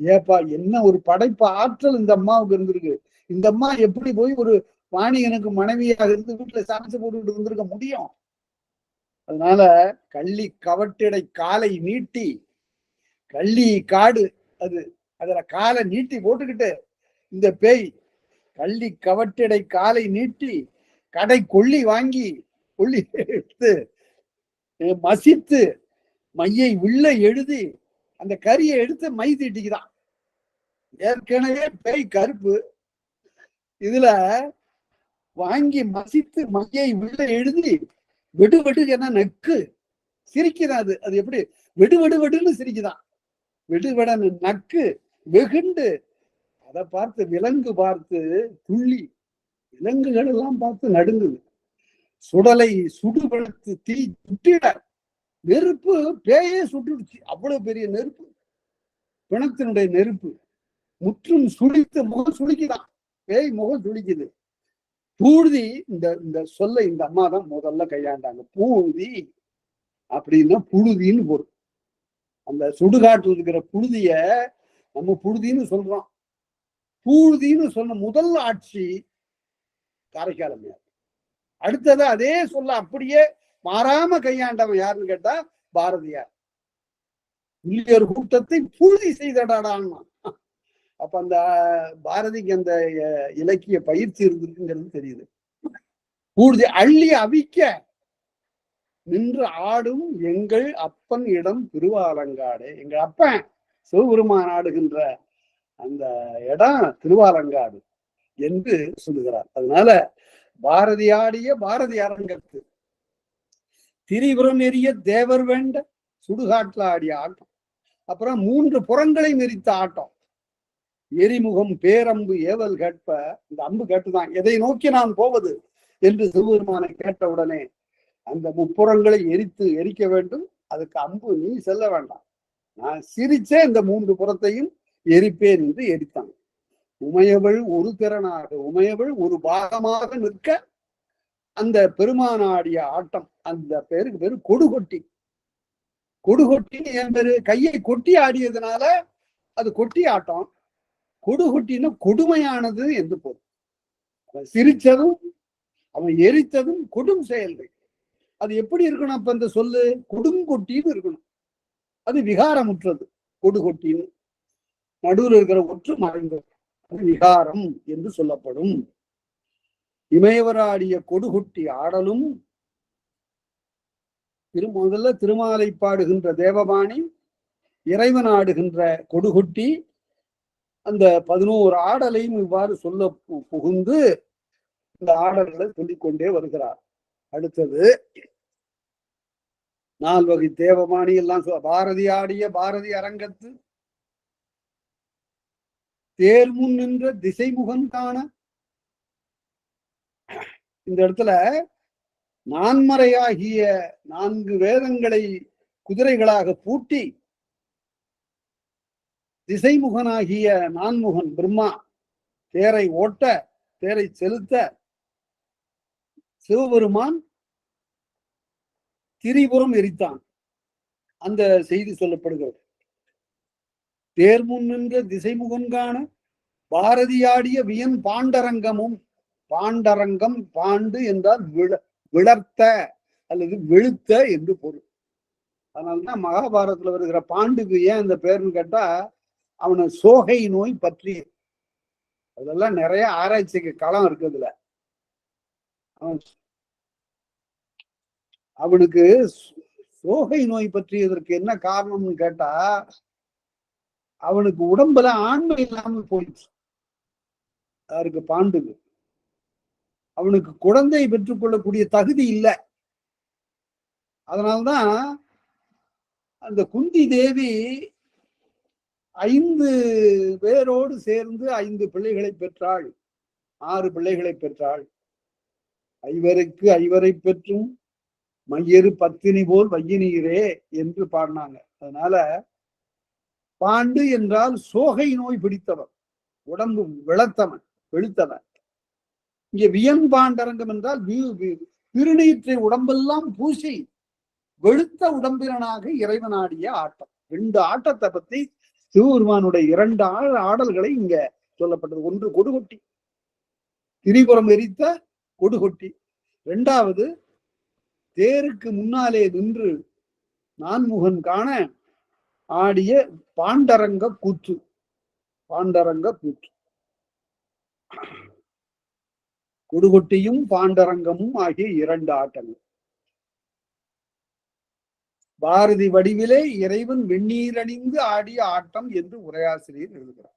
Speaker 1: ஏப்பா என்ன ஒரு படைப்பு ஆற்றல் இந்த அம்மாவுக்கு இருந்திருக்கு. இந்த அம்மா எப்படி போய் ஒரு வாணிகனுக்கு மனைவியாக இருந்து வீட்டுல சமைச்சு போட்டுக்கிட்டு இருந்திருக்க முடியும்? அதனால கள்ளி கவட்டிடை காலை நீட்டி, கள்ளி காடு அது, அதுல காலை நீட்டி போட்டுக்கிட்டு இந்த பேய் கள்ளி கவட்டிடை காலை நீட்டி கடை கொள்ளி வாங்கி கொள்ளி எடுத்து மசித்து மையை உள்ள எழுதி அந்த கரியை எடுத்து மை தீட்டிக்குதான். ஏற்கனவே பேய் கருப்பு, இதுல வாங்கி மசித்து மையை உள்ள எழுதி வெடு வெடு என நக்கு சிரிக்குதான். அது அது எப்படி வெடு வெடு வெடுன்னு சிரிக்குதான். வெடுவெடன்னு நக்கு வெகுண்டு. அதை பார்த்து விலங்கு பார்த்து துள்ளி, விலங்குகள் எல்லாம் பார்த்து நடுங்குது. சுடலை சுடுபடுத்து தீ சுட்டிட, நெருப்பு பேயே சுட்டுடுச்சு. அவ்வளவு பெரிய நெருப்பு, பிணத்தினுடைய நெருப்பு. முற்றும் சுழித்து முகம் சுழிக்குதான், பேய் முகம் சுழிக்குது. பூழ்தி, இந்த இந்த சொல்ல இந்த அம்மா தான் முதல்ல கையாண்டாங்க. பூழ்தி அப்படின்னா புழுதின்னு பொருள். அந்த சுடுகாட்டு இருக்கிற புழுதிய நம்ம புழுதின்னு சொல்றோம். பூழ்தின்னு சொன்ன முதல் ஆட்சி காரைக்கால் அம்மையார். அடுத்தது அதே சொல்ல அப்படியே மாறாம கையாண்டவன் யாருன்னு கேட்டா பாரதியார். புள்ளியர் கூட்டத்தை பூழ்தி செய்தடாடான்னா. அப்ப அந்த பாரதிக்கு அந்த இலக்கிய பயிற்சி இருந்திருக்குங்கிறது தெரியுது. பூழ்தி அள்ளி அவிக்க நின்று ஆடும் எங்கள் அப்பன் இடம் திருவாலங்காடு. எங்க அப்பன் சிவபெருமான் ஆடுகின்ற அந்த இடம் திருவாலங்காடு என்று சொல்லுகிறார். அதனால பாரதி ஆடிய பாரதி அரங்கத்து திரிபுரம் எரிய தேவர் வேண்ட சுடுகாட்டுல ஆடிய ஆட்டம். அப்புறம் 3 புறங்களை மெரித்த ஆட்டம். எரிமுகம் பேரம்பு ஏவல் கேட்ப, இந்த அம்பு கேட்டுதான் எதை நோக்கி நான் போவது என்று சிவபெருமானை கேட்ட உடனே அந்த முப்புறங்களை எரிக்க வேண்டும். அதுக்கு அம்பு நீ செல்ல வேண்டாம், நான் சிரிச்சே இந்த 3 புறத்தையும் எரிப்பேன் என்று எரித்தான். உமையவள் ஒரு திறனாக, உமையவள் ஒரு பாகமாக நிற்க அந்த பெருமானாடிய ஆட்டம். அந்த பேருக்கு பேரு கொடுகொட்டி. கொடுகொட்டின்னு என் பேரு, கையை கொட்டி ஆடியதுனால அது கொட்டி ஆட்டம். கொடுகொட்டின்னு கொடுமையானது என்று பொருள். அவன் சிரிச்சதும் அவன் எரித்ததும் கொடும் செயல்கள். அது எப்படி இருக்கணும்? அப்ப இந்த சொல்லு கொடுங்கொட்டின்னு இருக்கணும். அது விகாரமுற்றது கொடுகொட்டின்னு. நடுவில் இருக்கிற ஒற்று மறைந்தது, அது விகாரம் என்று சொல்லப்படும். இமயவராடிய கொடுகொட்டி ஆடலும், முதல்ல திருமாலை பாடுகின்ற தேவபாணி, இறைவன் ஆடுகின்ற கொடுகொட்டி, அந்த 11 ஆடலையும் இவ்வாறு சொல்ல புகுந்து இந்த ஆடல்களை சொல்லிக்கொண்டே வருகிறார். அடுத்தது 4 வகை தேவபாணி எல்லாம் பாரதி ஆடிய பாரதி அரங்கத்து தேர்முன் நின்ற திசைமுகம் காண. இந்த இடத்துல நான்மறையாகிய 4 வேதங்களை குதிரைகளாக பூட்டி திசைமுகனாகிய நான்முகன் பிரம்மா தேரை ஓட்ட, தேரை செலுத்த, சிவபெருமான் திரிபுரம் எரித்தான். அந்த செய்தி சொல்லப்படுகிறது. தேர்முன் நின்ற திசைமுகன் காண பாரதியாடிய வியன் பாண்டரங்கமும். பாண்டரங்கம், பாண்டு என்றால் விளர்த்த அல்லது வெளுத்த என்று பொருள். அதனால்தான் மகாபாரதத்துல வருகிற பாண்டுக்கு ஏன் இந்த பேருன்னு கேட்டா, அவனை சோகை நோய் பற்றி, அதெல்லாம் நிறைய ஆராய்ச்சிக்கு களம் இருக்குதுல. அவனுக்கு சோகை நோய் பற்றியதற்கு என்ன காரணம்னு கேட்டா, அவனுக்கு உடம்புல ஆண்மை இல்லாமல் போயிடுச்சு. அவருக்கு பாண்டுக்கு அவனுக்கு குழந்தை பெற்றுக்கொள்ளக்கூடிய தகுதி இல்லை. அதனால்தான் அந்த குந்தி தேவி 5 பேரோடு சேர்ந்து 5 பிள்ளைகளை பெற்றாள், 6 பிள்ளைகளை பெற்றாள். 5 5 பெற்றும் மையறு பத்தினி போல் வையினீரே என்று பாடினாங்க. அதனால பாண்டு என்றால் சோகை நோய் பிடித்தவன், உடம்பு வெளுத்தவன். இங்க வியன் பாண்டரங்கம் என்றால் திருநீற்றை உடம்பெல்லாம் பூசி வெளுத்த உடம்பினனாக இறைவனாடிய ஆட்டம். 2 ஆட்டத்தை பத்தி சிவபெருமானுடைய 2 ஆடல்களை இங்க சொல்லப்பட்டது. ஒன்று கொடுகொட்டி, திரிபுரம் எரித்த கொடுகொட்டி. 2வது தேருக்கு முன்னாலே நின்று நான்முகன் காண ஆடிய பாண்டரங்க கூற்று. கொடுகொட்டியும் பாண்டரங்கமும் ஆகிய 2 ஆட்டங்கள். பாரதி வடிவிலே இறைவன் வெந்நீர் அணிந்து ஆடிய ஆட்டம் என்று உரையாசிரியர் எழுதுகிறார்.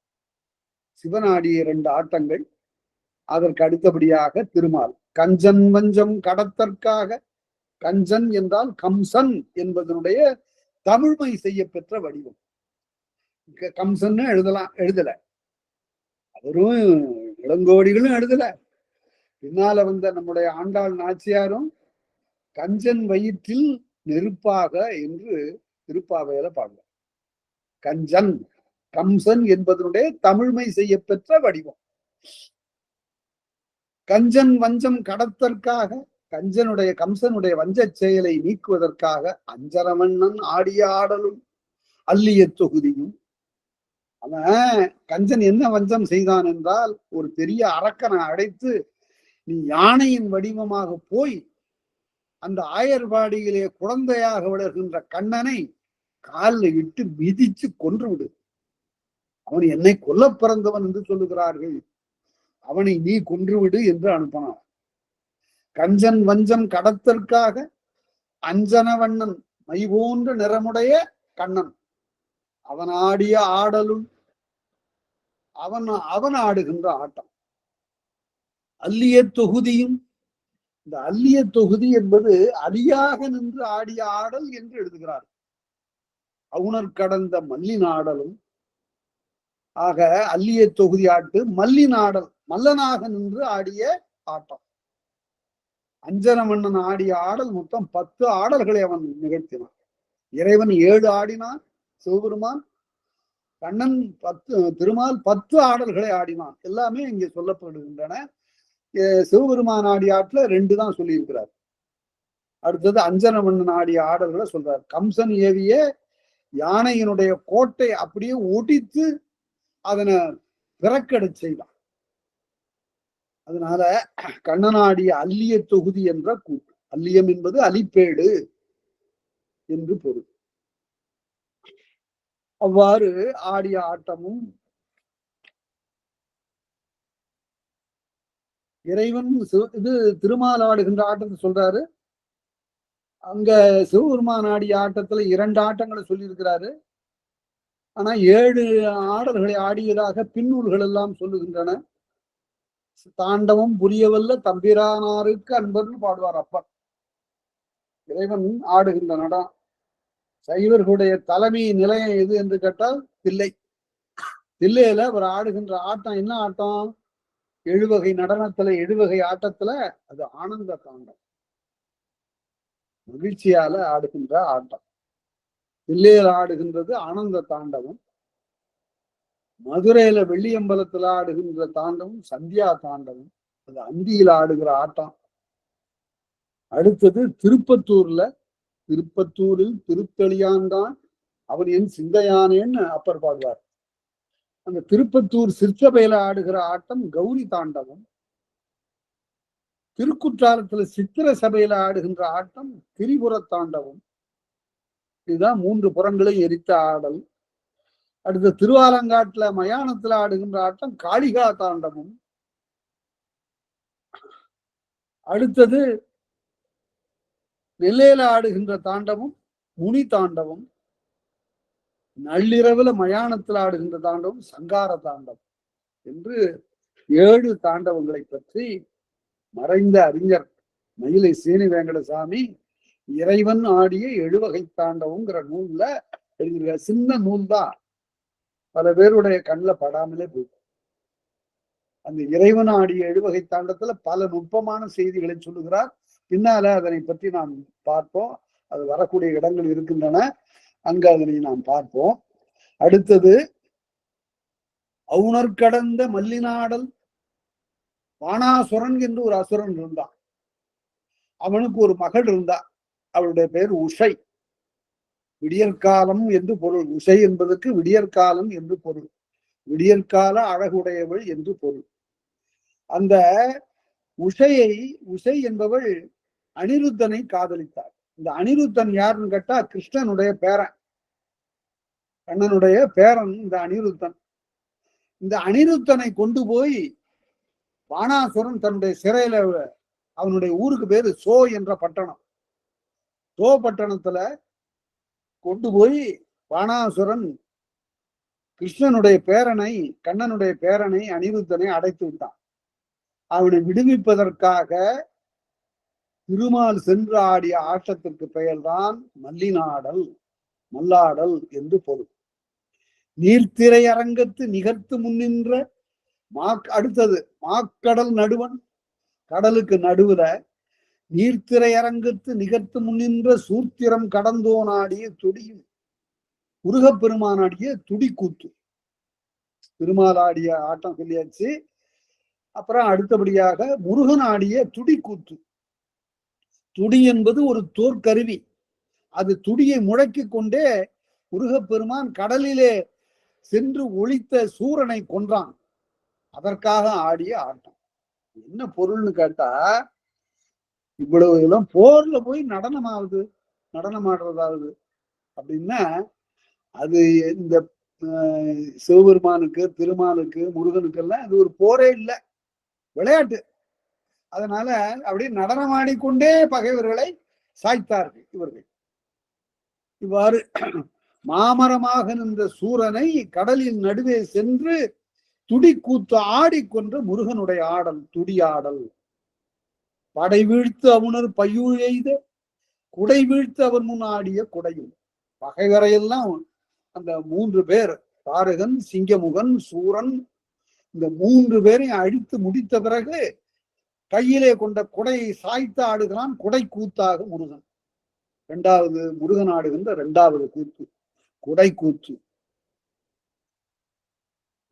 Speaker 1: சிவன் ஆடிய 2 ஆட்டங்கள். அதற்கு அடுத்தபடியாக திருமால் கஞ்சன் வஞ்சம் கடத்தற்காக. கஞ்சன் என்றால் கம்சன் என்பதனுடைய தமிழ்மை செய்ய பெற்ற வடிவம். கம்சன் எழுதலாம், எழுதல. அவரும் இளங்கோடிகளும் எழுதல. பின்னால வந்த நம்முடைய ஆண்டாள் நாச்சியாரும் கஞ்சன் வயிற்றில் நெருப்பாக என்று திருப்பாவையில பாடுவார். கஞ்சன் கம்சன் என்பதனுடைய தமிழ்மை செய்ய பெற்ற வடிவம். கஞ்சன் வஞ்சம் கடத்தற்காக, கம்சனுடைய வஞ்ச செயலை நீக்குவதற்காக அஞ்சரமன்னன் ஆடிய ஆடலும் அல்லிய தொகுதியும். அவன் கஞ்சன் என்ன வஞ்சம் செய்தான் என்றால், ஒரு பெரிய அரக்கனை அடைத்து நீ யானையின் வடிவமாக போய் அந்த ஆயர்பாடியிலே குழந்தையாக வளர்கின்ற கண்ணனை காலில் இட்டு மிதிச்சு கொன்று விடு. அவன் என்னை கொல்ல பிறந்தவன் என்று சொல்லுகிறார்கள், அவனை நீ கொன்றுவிடு என்று அனுப்பினான். கஞ்சன் வஞ்சம் கடத்தற்காக அஞ்சனவண்ணன் மை போன்ற நிறமுடைய கண்ணன் அவன் ஆடிய ஆடலும், அவன் ஆடுகின்ற ஆட்டம். அல்லிய தொகுதியும். இந்த அல்லிய தொகுதி என்பது அலியாக நின்று ஆடிய ஆடல் என்று எழுதுகிறார். அவுணர் கடந்த மல்லின் ஆடலும். ஆக அல்லிய தொகுதி ஆட்டு மல்லின் ஆடல், மல்லனாக நின்று ஆடிய ஆட்டம். அஞ்சன மன்னன் ஆடிய ஆடல் மொத்தம் 10 ஆடல்களை அவன் நிகழ்த்தினான். இறைவன் 7 ஆடினான், சிவபெருமான் கண்ணன் 10, திருமால் 10 ஆடல்களை ஆடினான். எல்லாமே இங்கே சொல்லப்படுகின்றன. சிவபெருமான் ஆடிய ஆட்டுல 2 தான் சொல்லியிருக்கிறார். அடுத்தது அஞ்சன மன்னன் ஆடிய ஆடல்களை சொல்றார். கம்சன் ஏவிய யானையினுடைய கோட்டை அப்படியே ஒடித்து அதனை பிறக்கடை செய்தான். அதனால கண்ணனாடிய அல்லிய தொகுதி என்ற கூட்டு. அல்லியம் என்பது அலிப்பேடு என்று பொருள். அவ்வாறு ஆடிய ஆட்டமும் இறைவன் இது திருமால் ஆடுகின்ற ஆட்டத்தை சொல்றாரு. அங்க சிவபெருமான் ஆடிய ஆட்டத்துல 2 ஆட்டங்களை சொல்லியிருக்கிறாரு. ஆனா 7 ஆடல்களை ஆடியதாக பின்னூல்கள் எல்லாம் சொல்லுகின்றன. தாண்டவம் புரியவல்ல தம்பிரானாருக்கு அன்பர்னு பாடுவார் அப்பர். இறைவன் ஆடுகின்ற நடம். சைவர்களுடைய தலைமை நிலையம் எது என்று கேட்டால் தில்லை. தில்லையில அவர் ஆடுகின்ற ஆட்டம் என்ன ஆட்டம்? 7 வகை நடனத்துல 7 வகை ஆட்டத்துல அது ஆனந்த தாண்டம், மகிழ்ச்சியால ஆடுகின்ற ஆட்டம். தில்லையில ஆடுகின்றது ஆனந்த தாண்டவம். மதுரையில வெள்ளியம்பலத்துல ஆடுகின்ற தாண்டவம் சந்தியா தாண்டவம், அது அந்தியில ஆடுகிற ஆட்டம். அடுத்தது திருப்பத்தூரில் திருத்தளியான்தான் அவன் என் சிந்தையானேன்னு அப்பர் பாடுவார். அந்த திருப்பத்தூர் சிற்சபையில ஆடுகிற ஆட்டம் கௌரி தாண்டவம். திருக்குற்றாலத்துல சித்திர சபையில ஆடுகின்ற ஆட்டம் திரிபுர தாண்டவம். இதுதான் 3 புறங்களையும் எரித்த ஆடல். அடுத்த திருவாலங்காட்டுல மயானத்துல ஆடுகின்ற ஆட்டம் காளிகா தாண்டவம். அடுத்தது நெல்லையில ஆடுகின்ற தாண்டவம் முனி தாண்டவம். நள்ளிரவுல மயானத்தில் ஆடுகின்ற தாண்டவம் சங்கார தாண்டவம் என்று 7 தாண்டவங்களை பற்றி மறைந்த அறிஞர் மயிலை சீனி வேங்கடசாமி இறைவன் ஆடிய 7 வகை தாண்டவங்கிற நூல்ல எழுதியிருக்க. சின்ன நூல் தான், பல பேருடைய கண்ணில் படாமலே போயிடும். அந்த இறைவன் ஆடிய 7 வகை தாண்டத்துல பல நுட்பமான செய்திகளை சொல்லுகிறார். பின்னால அதனை பற்றி நாம் பார்ப்போம். அது வரக்கூடிய இடங்கள் இருக்கின்றன, அங்கு அதனை நாம் பார்ப்போம். அடுத்தது அவுணர் கடந்த மல்லிநாடல். வானாசுரன் என்று ஒரு அசுரன் இருந்தான். அவனுக்கு ஒரு மகள் இருந்தா. அவளுடைய பெயர் உஷை. விடியற்காலம் என்று பொருள். உஷை என்பதற்கு விடியற்காலம் என்று பொருள். விடியற்கால அழகுடையவள் என்று பொருள். அந்த உஷை என்பவள் அனிருத்தனை காதலித்தார். இந்த அனிருத்தன் யாருன்னு கேட்டா கிருஷ்ணனுடைய பேரன், கண்ணனுடைய பேரன் இந்த அனிருத்தன். இந்த அனிருத்தனை கொண்டு போய் வானாசுரன் தன்னுடைய சிறையில, அவனுடைய ஊருக்கு பேரு சோ என்ற பட்டணம், சோ பட்டணத்துல கொண்டு போய் வானாசுரன் கிருஷ்ணனுடைய பேரனை, கண்ணனுடைய பேரனை அனிருத்தனை அடைத்து விட்டான். அவனை விடுவிப்பதற்காக திருமால் சென்று ஆடிய ஆட்டத்திற்கு பெயர்தான் மல்லிநாடல், மல்லாடல் என்று பொருள். நீர்த்திரை அரங்கத்து நிகர்த்து முன்னின்ற அடுத்தது மாக்கடல் நடுவன், கடலுக்கு நடுவுல நீர்த்திரை அரங்கத்து நிகர்த்து முன்னின்ற சூத்திரம் கடந்தோனாடிய துடியும், முருகப்பெருமானாடிய துடிக்கூத்து. திருமாலாடிய ஆட்டம் சொல்லியாச்சு. அப்புறம் அடுத்தபடியாக முருகன் ஆடிய துடிக்கூத்து. துடி என்பது ஒரு தோற்கருவி. அது துடியை முழக்கி கொண்டே முருகப்பெருமான் கடலிலே சென்று ஒழித்த சூரனை கொன்றான். அதற்காக ஆடிய ஆட்டம். என்ன பொருள்னு கேட்டா, இவ்வளவு எல்லாம் போர்ல போய் நடனமாகுது, நடனமாடுறதாவது அப்படின்னா அது இந்த சிவபெருமானுக்கு, திருமாலுக்கு, முருகனுக்கு எல்லாம் அது ஒரு போரே இல்லை, விளையாட்டு. அதனால அப்படியே நடனமாடிக்கொண்டே பகைவர்களை சாய்த்தார்கள் இவர்கள். இவ்வாறு மாமரமாக நின்ற சூரனை கடலின் நடுவே சென்று துடிக்கூத்து ஆடிக்கொன்ற முருகனுடைய ஆடல் துடியாடல். படை வீழ்த்து அவுணர் பையுள் எய்த குடை வீழ்த்து அவன் முன் ஆடிய குடையும். பகைவரையெல்லாம் அந்த 3 பேர், தாரகன், சிங்கமுகன், சூரன், இந்த 3 பேரையும் அழித்து முடித்த பிறகு கையிலே கொண்ட குடையை சாய்த்து ஆடுகிறான். குடை கூத்தாக முருகன். இரண்டாவது முருகன் ஆடுகின்ற 2வது கூத்து குடை கூத்து.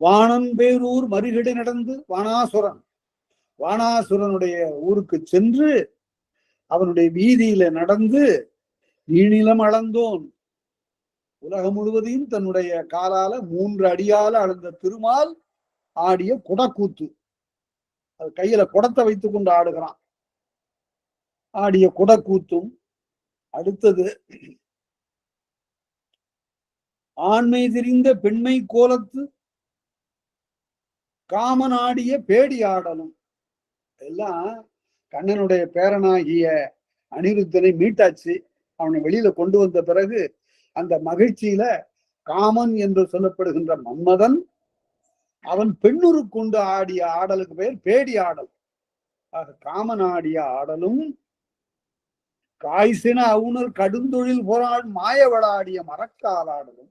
Speaker 1: வாணன் பேரூர் மறுகிடை நடந்து வானாசுரன், வானாசுரனுடைய ஊருக்கு சென்று அவனுடைய வீதியில நடந்து நீநிலம் அளந்தோன், உலகம் முழுவதையும் தன்னுடைய காலால 3 அடியால அளந்த திருமால் ஆடிய குடக்கூத்து. அது கையில குடத்தை வைத்துக் கொண்டு ஆடுகிறான். ஆடிய குடக்கூத்தும். அடுத்தது ஆண்மை தெரிந்த பெண்மை கோலத்து காமன் ஆடிய பேடி ஆடலும். எல்லாம் கண்ணனுடைய பேரனாகிய அனிருத்தனை மீட்டாச்சு. அவனை வெளியில கொண்டு வந்த பிறகு அந்த மகிழ்ச்சியில காமன் என்று சொல்லப்படுகின்ற மன்மதன் அவன் பெண்ணுரு கொண்டு ஆடிய ஆடலுக்கு பெயர் பேடி ஆடல். காமன் ஆடிய ஆடலும், காய்சின அவுணர் கடுந்தொழில் போராள் மாயவள் ஆடிய மரக்கால் ஆடலும்.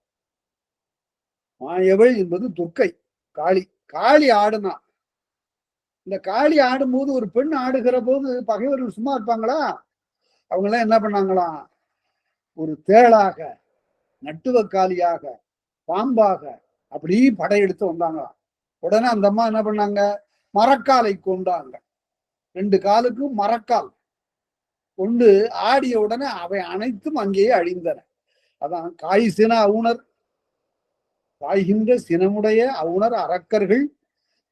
Speaker 1: மாயவள் என்பது துர்க்கை, காளி. காளி ஆடுனா. இந்த காளி ஆடும்போது, ஒரு பெண் ஆடுகிற போது பகைவர்கள் சும்மா இருப்பாங்களா? அவங்க எல்லாம் என்ன பண்ணாங்களாம், ஒரு தேளாக, நட்டுவக்காலியாக, பாம்பாக அப்படி படையெடுத்து வந்தாங்களாம். உடனே அந்த அம்மா என்ன பண்ணாங்க, மரக்காலை கொண்டாங்க. 2 காலுக்கும் மரக்கால் கொண்டு ஆடிய உடனே அவை அனைத்தும் அங்கேயே அழிந்தன. அதான் காய்சின அவுணர், காய்கின்ற சினமுடைய அவுணர் அரக்கர்கள்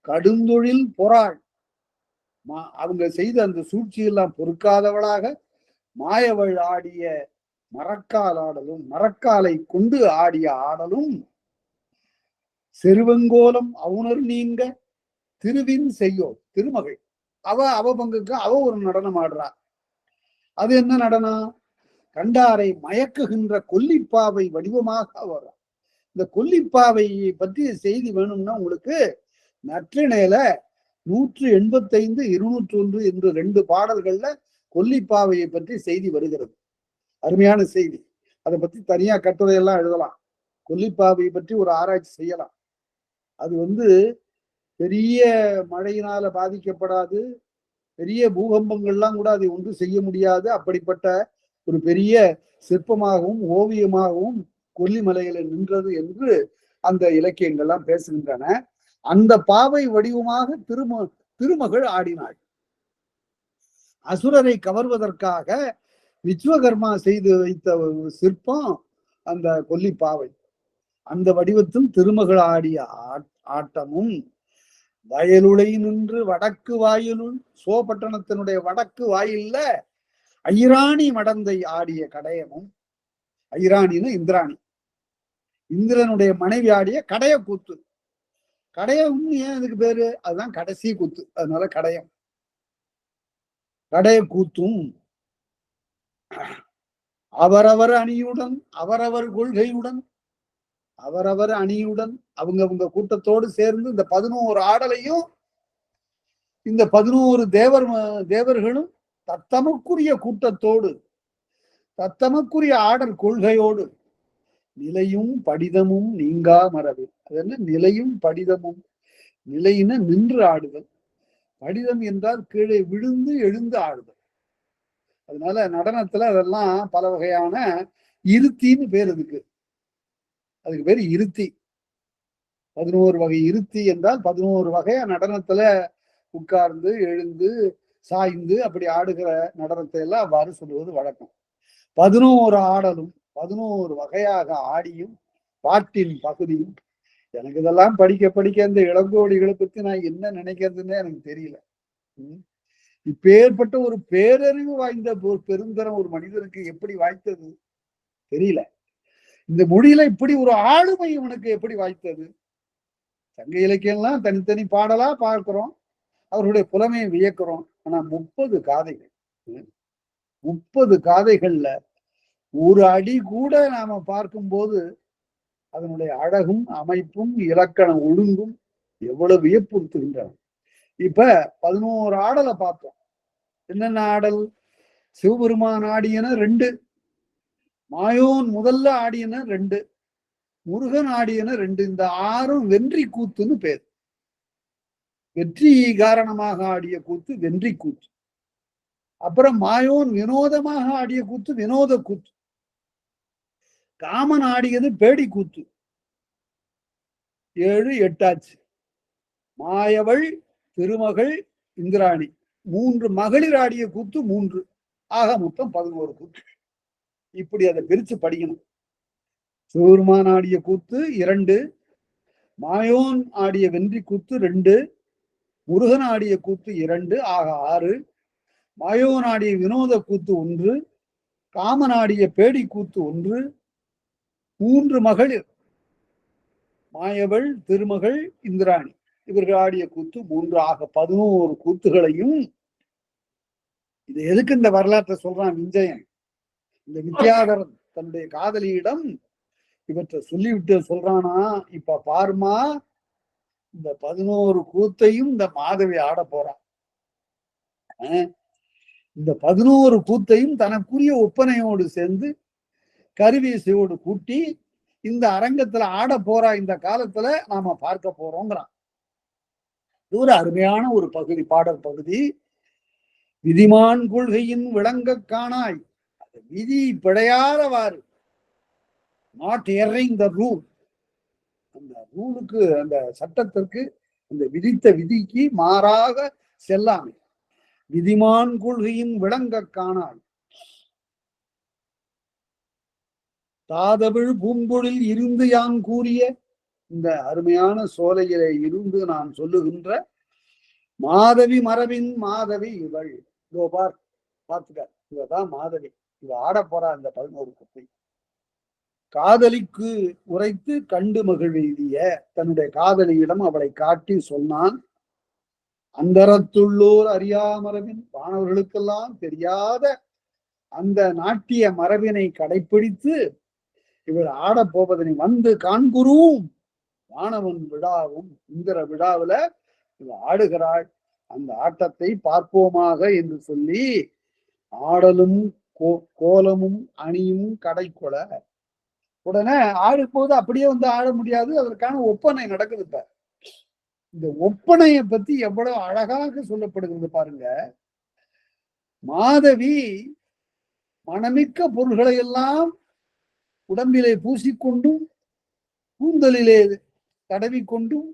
Speaker 1: கடுந்தொழில் பொறாள், அவங்க செய்த அந்த சூழ்ச்சியெல்லாம் பொறுக்காதவளாக மாயவள் ஆடிய மரக்கால் ஆடலும், மரக்காலை கொண்டு ஆடிய ஆடலும். செருவங்கோலம் அவுணர் நீங்க திருவின் செய்யோ, திருமகள் அவ பங்குக்கு அவ ஒரு நடனம் ஆடுறா. அது என்ன நடனம்? கண்டாரை மயக்குகின்ற கொல்லிப்பாவை வடிவமாக வர்றா. இந்த கொல்லிப்பாவையை பற்றி செய்தி வேணும்னா உங்களுக்கு நற்றிணையில 185, 201 என்று 2 பாடல்கள்ல கொல்லிப்பாவையை பற்றி செய்தி வருகிறது. அருமையான செய்தி. அதை பத்தி தனியா கட்டுரையெல்லாம் எழுதலாம். கொல்லிப்பாவையை பற்றி ஒரு ஆராய்ச்சி செய்யலாம். அது பெரிய மழையினால பாதிக்கப்படாது, பெரிய பூகம்பங்கள்லாம் கூட அதை ஒன்று செய்ய முடியாது. அப்படிப்பட்ட ஒரு பெரிய சிற்பமாகவும் ஓவியமாகவும் கொல்லிமலையில நின்றது என்று அந்த இலக்கியங்கள்லாம் பேசுகின்றன. அந்த பாவை வடிவமாக திருமகள் ஆடினாள். அசுரரை கவர்வதற்காக விஸ்வகர்மா செய்து வைத்த சிற்பம் அந்த கொல்லிப்பாவை. அந்த வடிவத்தில் திருமகள் ஆடிய ஆட்டமும், வயலுளை நின்று வடக்கு வாயிலுள், சோபட்டணத்தினுடைய வடக்கு வாயில்ல ஐராணி மடந்தை ஆடிய கடையமும். ஐராணின்னு இந்திராணி, இந்திரனுடைய மனைவி ஆடிய கடைய கூத்து. கடையம் ஏன் இதுக்கு பேரு? அதுதான் கடைசி கூத்து, அதனால கடையம். கடைய கூத்தும் அவரவர் அணியுடன், அவரவர் கொள்கையுடன், அவரவர் அணியுடன் அவங்க கூட்டத்தோடு சேர்ந்து இந்த 11 ஆடலையும் இந்த 11 தேவர்களும் தத்தமக்குரிய கூட்டத்தோடு தத்தமக்குரிய ஆடல் கொள்கையோடு நிலையும் படிதமும் நீங்கா மரபு. அது என்ன நிலையும் படிதமும்? நிலையின நின்று ஆடுதல், படிதம் என்றால் கீழே விழுந்து எழுந்து ஆடுதல். அதனால நடனத்துல அதெல்லாம் பல வகையான இருத்தின்னு பேர் அதுக்கு பேர் இருத்தி. 11 வகை இருத்தி என்றால் 11 வகையா நடனத்துல உட்கார்ந்து எழுந்து சாய்ந்து அப்படி ஆடுகிற நடனத்தை எல்லாம் அவ்வாறு சொல்லுவது வழக்கம். 11 ஆடலும் 11 வகையாக ஆடியும் பாட்டின் பகுதியும். எனக்கு இதெல்லாம் படிக்க இந்த இளங்கோடிகளை பத்தி நான் என்ன நினைக்கிறதுன்னே எனக்கு தெரியல. இப்பேற்பட்ட ஒரு பேரறிவு வாய்ந்த ஒரு பெருந்தரம் ஒரு மனிதனுக்கு எப்படி வாய்த்தது தெரியல. இந்த மொழியில இப்படி ஒரு ஆளுமை இவனுக்கு எப்படி வாய்த்தது? சங்க இலக்கியம்லாம் தனித்தனி பாடலா பார்க்கிறோம், அவருடைய புலமையை வியக்கிறோம். ஆனா 30 காதைகள், 30 காதைகள்ல ஒரு அடி கூட நாம பார்க்கும்போது அதனுடைய அழகும் அமைப்பும் இலக்கண ஒழுங்கும் எவ்வளவு வியப்புறுத்துகின்றன. இப்ப 11 ஆடலை பார்த்தோம். என்னென்ன ஆடல்? சிவபெருமான் ஆடியன 2, மாயோன் முதல்ல ஆடியன 2, முருகன் ஆடியன 2. இந்த 6ம் வென்றி கூத்துன்னு பேர். வெற்றி காரணமாக ஆடிய கூத்து வென்றி கூத்து. அப்புறம் மாயோன் வினோதமாக ஆடிய கூத்து வினோத கூத்து. காமன் ஆடியது பேடி கூத்து. 7, 8 ஆச்சு. மாயவள், திருமகள், இந்திராணி 3 மகளிர் ஆடிய கூத்து 3. ஆக மொத்தம் 11 கூத்து. இப்படி அதை பிரிச்சு படிக்கணும். சிவபெருமான் ஆடிய கூத்து 2, மாயோன் ஆடிய வென்றி கூத்து 2, முருகன் ஆடிய கூத்து 2, ஆக 6, மாயோன் ஆடிய வினோத கூத்து 1, காமன் ஆடிய பேடி கூத்து 1, 3 மகளிர் மாயவள், திருமகள், இந்திராணி இவர்கள் ஆடிய கூத்து 3, ஆக 11 கூத்துகளையும். இது எதுக்கு இந்த வரலாற்றை சொல்றான் விஞ்சயன்? இந்த வித்யாதரன் தன்னுடைய காதலியிடம் இவற்றை சொல்லிவிட்டு சொல்றானா, இப்ப பாருமா இந்த 11 கூத்தையும் இந்த மாதவி ஆட போறான். இந்த 11 கூத்தையும் தனக்குரிய ஒப்பனையோடு சேர்ந்து கருவீசையோடு கூட்டி இந்த அரங்கத்துல ஆட போறா. இந்த காலத்துல நாம பார்க்க போறோங்கிறான். இது ஒரு அருமையான ஒரு பகுதி, பாடல் பகுதி. விதிமான் கொள்கையின் விளங்க காணாய். விதி பிழையாதவாறு, நாட் எர்ரிங் த ரூல், அந்த ரூலுக்கு அந்த சட்டத்திற்கு அந்த விதித்த விதிக்கு மாறாக செல்லாமை. விதிமான் கொள்கையின் விளங்க காணாய். தாதவிழ் பூம்பொழில் இருந்து யான் கூறிய, இந்த அருமையான சோலையிலே இருந்து நான் சொல்லுகின்ற மாதவி மரபின் மாதவி இவள். கோபார் பார்த்துக்க, இவதான் மாதவி. இவ ஆட போறா இந்த 11 குத்தை. காதலிக்கு உரைத்து கண்டு மகிழ்வெய்திய தன்னுடைய காதலியிடம் அவளை காட்டி சொன்னான். அந்தரத்துள்ளோர் அறியா மரபின், வானவர்களுக்கெல்லாம் தெரியாத அந்த நாட்டிய மரபினை கடைப்பிடித்து இவர் ஆட போவதனை வந்து காண்குறும் வானவன் விழாவும் இந்திர விழாவில இவர் ஆடுகிறாள். அந்த ஆட்டத்தை பார்ப்போமாக என்று சொல்லி ஆடலும் கோலமும் அணியும் கடைக்கொள. உடனே ஆடும்போது அப்படியே வந்து ஆட முடியாது, அதற்கான ஒப்பனை நடக்குது. இப்ப இந்த ஒப்பனையை பத்தி எவ்வளவு அழகாக சொல்லப்படுகிறது பாருங்க. மாதவி மனமிக்க பொருள்களை எல்லாம் உடம்பிலே பூசிக்கொண்டும் கூந்தலிலே தடவிக்கொண்டும்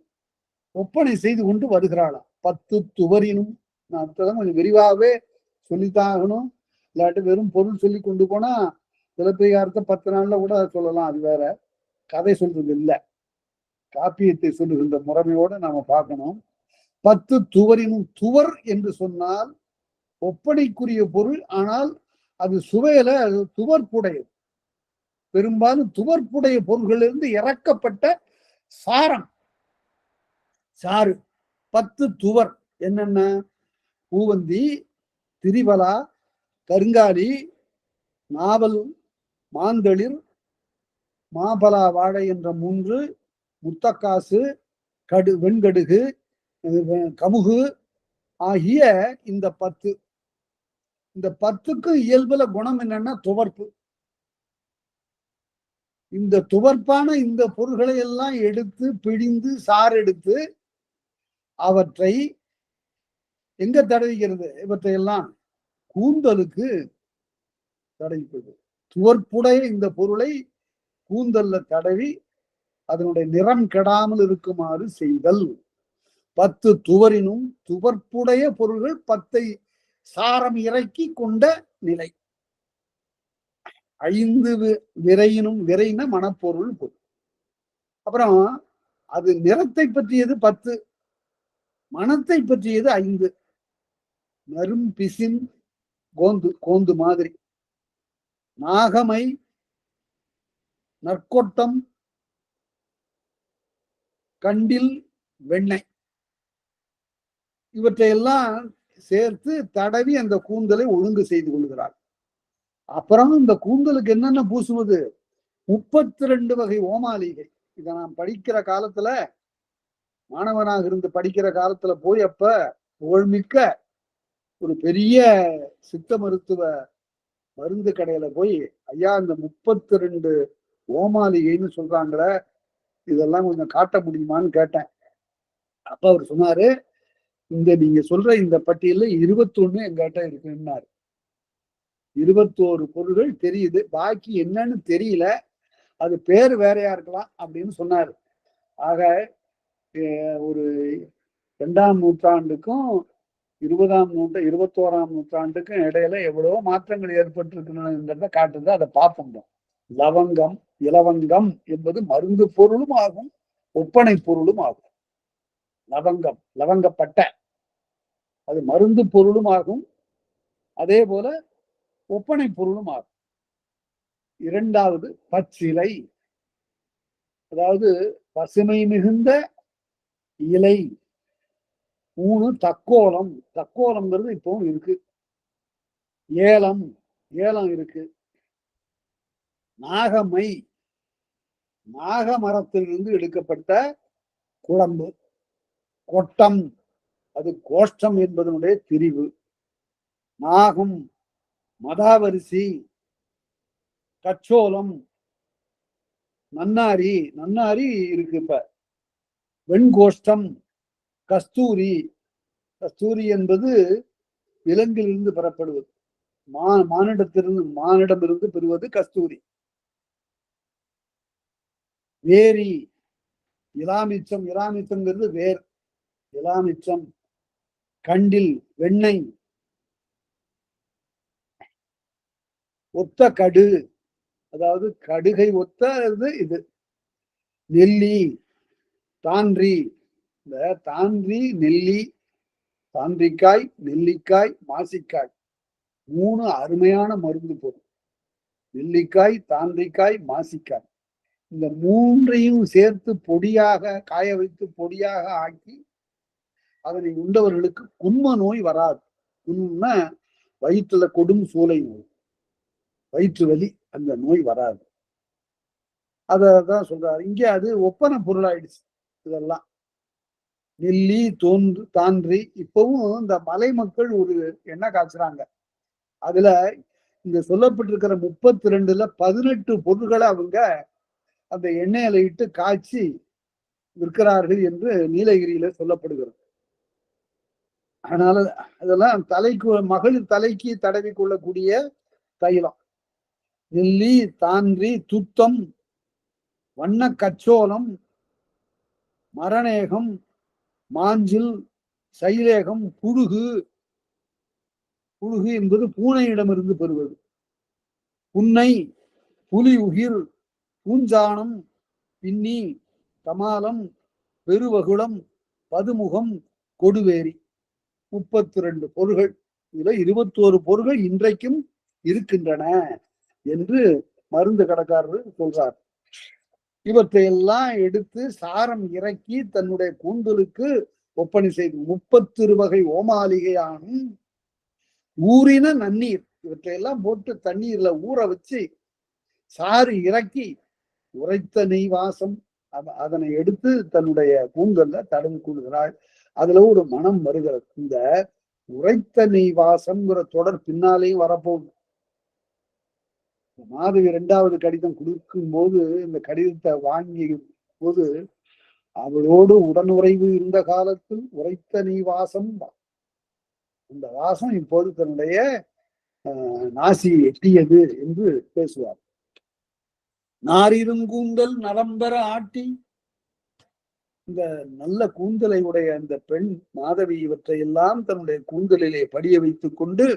Speaker 1: ஒப்பனை செய்து கொண்டு வருகிறாளாம். 10 துவரினும். நான் கொஞ்சம் விரிவாகவே சொல்லித்தாகணும், இல்லாட்டி வெறும் பொருள் சொல்லி கொண்டு போனா சிலப்பதிகாரத்தை 10 நாள்ல கூட சொல்லலாம். அது வேற கதை சொல்றது இல்லை, காப்பியத்தை சொல்லுகின்ற முறைமையோட நாம பார்க்கணும். 10 துவரினும். துவர் என்று சொன்னால் ஒப்பனைக்குரிய பொருள், ஆனால் அது சுவையில அது துவர்ப்புடையது. பெரும்பாலும் துவர்ப்புடைய பொருள்களிலிருந்து இறக்கப்பட்ட சாரம், சாறு. 10 துவர் என்னென்ன? பூவந்தி, திரிபலா, கருங்காலி, நாவல், மாந்தளிர், மாபலா வாழை என்ற 3, முத்தக்காசு, வெண்கடுகு, கமுகு ஆகிய இந்த 10. இந்த 10க்கும் இயல்புல குணம் என்னன்னா துவர்ப்பு. இந்த துவர்ப்பான இந்த பொருள்களை எல்லாம் எடுத்து பிழிந்து சாறு எடுத்து அவற்றை எங்க தடவிக்கிறது? இவற்றை எல்லாம் கூந்தலுக்கு தடவிப்பது. துவர்ப்புடைய இந்த பொருளை கூந்தல்ல தடவி அதனுடைய நிறம் கெடாமல் இருக்குமாறு செய்தல். 10 துவரினும் துவர்ப்புடைய பொருள்கள் 10 சாரம் இறக்கி கொண்ட நிலை. 5 விரையினும், விரைன மனப்பொருள் பொருள். அப்புறம் அது நிறத்தை பற்றியது 10, மனத்தை பற்றியது 5. நரும் பிசின் கோந்து மாதிரி, நாகமை, நற்கொட்டம், கண்டில், வெண்ணெய் இவற்றையெல்லாம் சேர்த்து தடவி அந்த கூந்தலை ஒழுங்கு செய்து கொள்கிறார். அப்புறம் இந்த கூந்தலுக்கு என்னென்ன பூசுவது? 32 வகை ஓமாலிகை. இதை நான் படிக்கிற காலத்துல, மாணவனாக இருந்து படிக்கிற காலத்துல போய் அப்ப புகழ்மிக்க ஒரு பெரிய சித்த மருத்துவ மருந்து கடையில போய், ஐயா இந்த 32 ஓமாலிகைன்னு சொல்றாங்களே, இதெல்லாம் கொஞ்சம் காட்ட முடியுமான்னு கேட்டேன். அப்ப அவர் சொன்னாரு, இந்த நீங்க சொல்ற இந்த பட்டியல்ல 21 எங்கிட்ட இருக்குன்னாரு. 21 பொருள்கள் தெரியுது, பாக்கி என்னன்னு தெரியல, அது பேர் வேறையா இருக்கலாம் அப்படின்னு சொன்னாரு. ஆக ஒரு 2ஆம் நூற்றாண்டுக்கும் 21ஆம் நூற்றாண்டுக்கும் இடையில எவ்வளவோ மாற்றங்கள் ஏற்பட்டிருக்கிறத காட்டுது. அதை பார்ப்போம். லவங்கம், இலவங்கம் என்பது மருந்து பொருளும் ஆகும், ஒப்பனை பொருளும் ஆகும். லவங்கம், லவங்கப்பட்ட, அது மருந்து பொருளும் ஆகும், அதே போல ஒப்பனை பொருளும் ஆகும். 2வது பச்சிலை, அதாவது பசுமை மிகுந்த இலை. 3 தக்கோலம், தக்கோலம்ங்கிறது இப்பவும் இருக்கு. ஏலம், ஏலம் இருக்கு. நாகமை, நாக மரத்திலிருந்து எடுக்கப்பட்ட குழம்பு. கொட்டம், அது கோஷ்டம் என்பதனுடைய பிரிவு. நாகம், மதாவரிசி. கச்சோலம், நன்னாரி, நன்னாரி இருக்கு இப்ப. வெண்கோஷ்டம், கஸ்தூரி. கஸ்தூரி என்பது விலங்கிலிருந்து பெறப்படுவது, மானிடமிருந்து பெறுவது கஸ்தூரி. வேரி, இலாமிச்சம், இலாமிச்சம்ங்கிறது வேர், இலாமிச்சம். கண்டில், வெண்ணெய். ஒத்த கடு, அதாவது கடுகை ஒத்த இது. நெல்லி, தான்றி. இந்த தான்றி, நெல்லி, தாண்டிக்காய், நெல்லிக்காய், மாசிக்காய் 3 அருமையான மருந்து பொருள். நெல்லிக்காய், தாண்டிக்காய், மாசிக்காய், இந்த 3ஐயும் சேர்த்து பொடியாக காய வைத்து பொடியாக ஆக்கி அதனை உண்டவர்களுக்கு குன்ம நோய் வராது. குன்மம்னா வயிற்றுல கொடும் சூளை நோய், வயிற்று வலி, அந்த நோய் வராது. அததான் சொல்றாரு இங்க. அது ஒப்பனை பொருளாயிடுச்சு இதெல்லாம். நெல்லி, தான்றி. இப்பவும் இந்த மலை மக்கள் ஒரு எண்ணெய் காய்ச்சுறாங்க. அதுல இந்த சொல்லப்பட்டிருக்கிற 32ல 18 பொருள்களை அவங்க அந்த எண்ணெயில இட்டு காய்ச்சி விற்கிறார்கள் என்று நீலகிரியில சொல்லப்படுகிறது. அதனால அதெல்லாம் தலைக்கு, மகளிர் தலைக்கு தடவி கொள்ளக்கூடிய தைலம். நெல்லி, தான்றி, துத்தம், வண்ண கச்சோலம், மரணேகம், மாஞ்சில், சைலேகம், புழுகு. புழுகு என்பது பூனையிடமிருந்து பெறுவது. புன்னை, புலி உகிர், பூஞ்சானம், பின்னி, கமாலம், பெருவகுளம், பதுமுகம், கொடுவேரி. 32 பொருள்கள். இதுல 21 பொருள்கள் இன்றைக்கும் இருக்கின்றன என்று மருந்து கடைக்காரர் சொல்றார். இவற்றையெல்லாம் எடுத்து சாரம் இறக்கி தன்னுடைய கூந்தலுக்கு ஒப்பனை செய்து 30 வகை ஓமாலிகையானும் ஊறின நன்னீர், இவற்றையெல்லாம் போட்டு தண்ணீர்ல ஊற வச்சு சாறு இறக்கி உரைத்த நெய் வாசம். அதனை எடுத்து தன்னுடைய கூந்தல்ல தடவி கொள்கிறாள். அதுல ஒரு மனம் வருகிறது. இந்த உரைத்த நெய் வாசம்ங்கிற தொடர் பின்னாலேயும் வரப்போகுது. மாதவி 2வது கடிதம் கொடுக்கும் போது இந்த கடிதத்தை வாங்கி போது அவளோடு உடனுறைவு இருந்த காலத்தில் உரைத்த நெய் வாசம், அந்த வாசம் இப்போது தன்னுடைய நாசி எட்டியது என்று பேசுவார். நாரிருங்கூந்தல் நலம்பெற ஆட்டி, இந்த நல்ல கூந்தலை உடைய அந்த பெண் மாதவி இவற்றையெல்லாம் தன்னுடைய கூந்தலிலே படிய வைத்துக் கொண்டு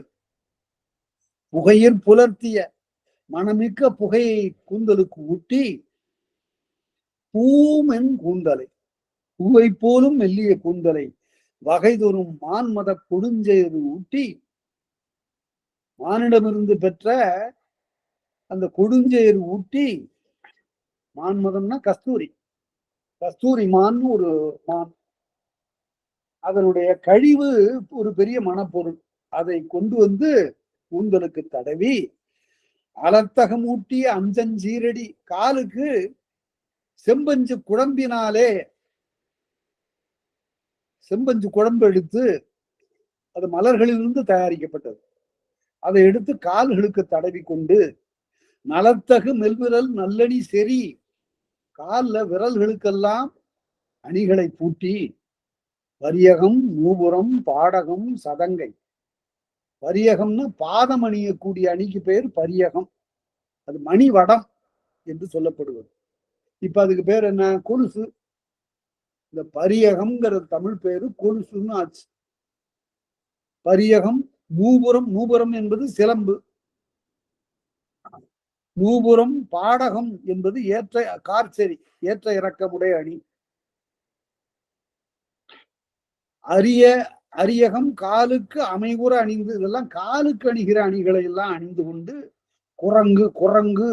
Speaker 1: புகையில் புலர்த்திய மனமிக்க புகையை கூந்தலுக்கு ஊட்டி, பூமென் கூந்தலை, பூவை போலும் மெல்லிய கூந்தலை வகைதொரும் மான்மத கொடுஞ்செயது ஊட்டி, மானிடமிருந்து பெற்ற அந்த கொடுஞ்செயர் ஊட்டி, மான்மதம்னா கஸ்தூரி, கஸ்தூரி மான் ஒரு மான், அதனுடைய கழிவு ஒரு பெரிய மணப்பொருள், அதை கொண்டு வந்து கூந்தலுக்கு தடவி அலத்தகம் ஊட்டிய அஞ்சஞ்சீரடி, காலுக்கு செம்பஞ்சு குழம்பினாலே, செம்பஞ்சு குழம்பு எடுத்து அது மலர்களிலிருந்து தயாரிக்கப்பட்டது, அதை எடுத்து கால்களுக்கு தடவி கொண்டு நலத்தகு மெல்விரல் நல்லணி செறி, கால்ல விரல்களுக்கெல்லாம் அணிகளை பூட்டி, வரியகம் நூபுரம் பாடகம் சதங்கை, பரியகம்னு பாதம் அணியக்கூடிய அணிக்கு பேர் பரியகம், அது மணி வடம் என்று சொல்லப்படுவது. இப்ப அதுக்கு பேர் என்ன? கொலுசு. இந்த பரியகம்ங்கிற தமிழ் பேரு கொலுசுன்னு ஆச்சு. பரியகம். நூபுரம், நூபுரம் என்பது சிலம்பு. நூபுரம் பாடகம் என்பது ஏற்ற கார்ச்செரி, ஏற்ற இறக்கமுடைய அணி. அரியகம் காலுக்கு அமைகுற அணிந்து, இதெல்லாம் காலுக்கு அணிகிற அணிகளை எல்லாம் அணிந்து கொண்டு குரங்கு, குரங்கு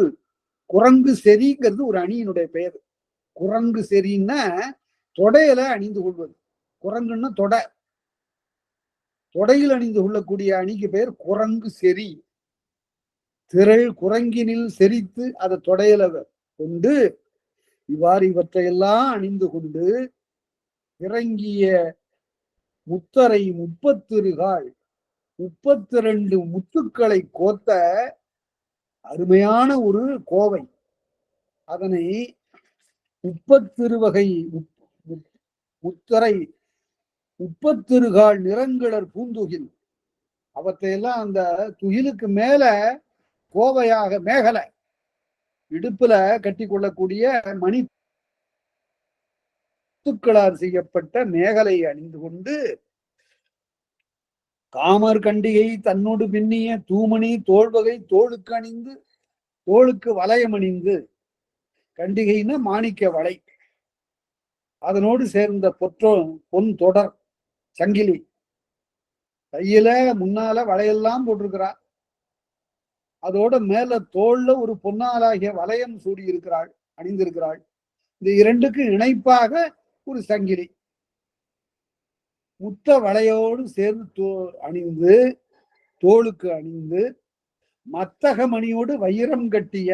Speaker 1: குரங்கு செரிங்கிறது ஒரு அணியினுடைய பெயர். குரங்கு செரின்னா தொடையில அணிந்து கொள்வது. குரங்குன்னா தொடை, தொடையில் அணிந்து கொள்ளக்கூடிய அணிக்கு பெயர் குரங்கு செரி. திரள் குரங்கினில் செரித்து அதை தொடையில கொண்டு இவ்வாறு இவற்றையெல்லாம் அணிந்து கொண்டு இறங்கிய முத்தரை 30 32 முத்துக்களை கோத்த அருமையான ஒரு கோவை. அதனை 30 முத்தரை 30 நிறங்களர் பூந்துகில், அவற்றையெல்லாம் அந்த துகிலுக்கு மேல கோவையாக மேகலை, இடுப்புல கட்டி கொள்ளக்கூடிய மணி முத்துக்களால் செய்யப்பட்ட மேகலை அணிந்து கொண்டு காமர் கண்டிகை தன்னோடு பின்னிய தூமணி தோள்வகை தோளுக்கு அணிந்து, தோளுக்கு வளையம் அணிந்து, கண்டிகைன்னா மாணிக்க வளை, அதனோடு சேர்ந்த பொன் தொடர் சங்கிலி, கையில முன்னால வளையெல்லாம் போட்டிருக்கிறா, அதோட மேல தோல்ல ஒரு பொன்னாலாகிய வளையம் சூடி இருக்கிறாள், அணிந்திருக்கிறாள். இந்த இரண்டுக்கு இணைப்பாக ஒரு சங்கிலி, முத்த வளையோடு சேர்ந்து அணிந்து, தோளுக்கு அணிந்து, மத்தகமணியோடு வைரம் கட்டிய,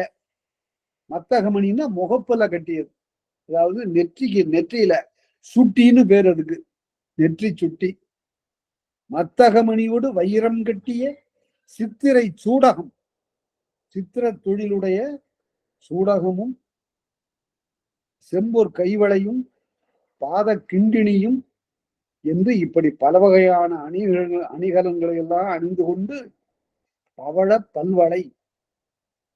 Speaker 1: மத்தகமணின்னா முகப்புல கட்டியது, அதாவது நெற்றியில சுட்டின்னு பேர் அதுக்கு, நெற்றி சுட்டி. மத்தகமணியோடு வைரம் கட்டிய சித்திரை சூடகம், சித்திர தொழிலுடைய சூடகமும் செம்பொர் கைவளையும் பாத கிண்டினியும் என்று இப்படி பல வகையான அணிகலன்களை எல்லாம் அணிந்து கொண்டு பவள பல்வளை,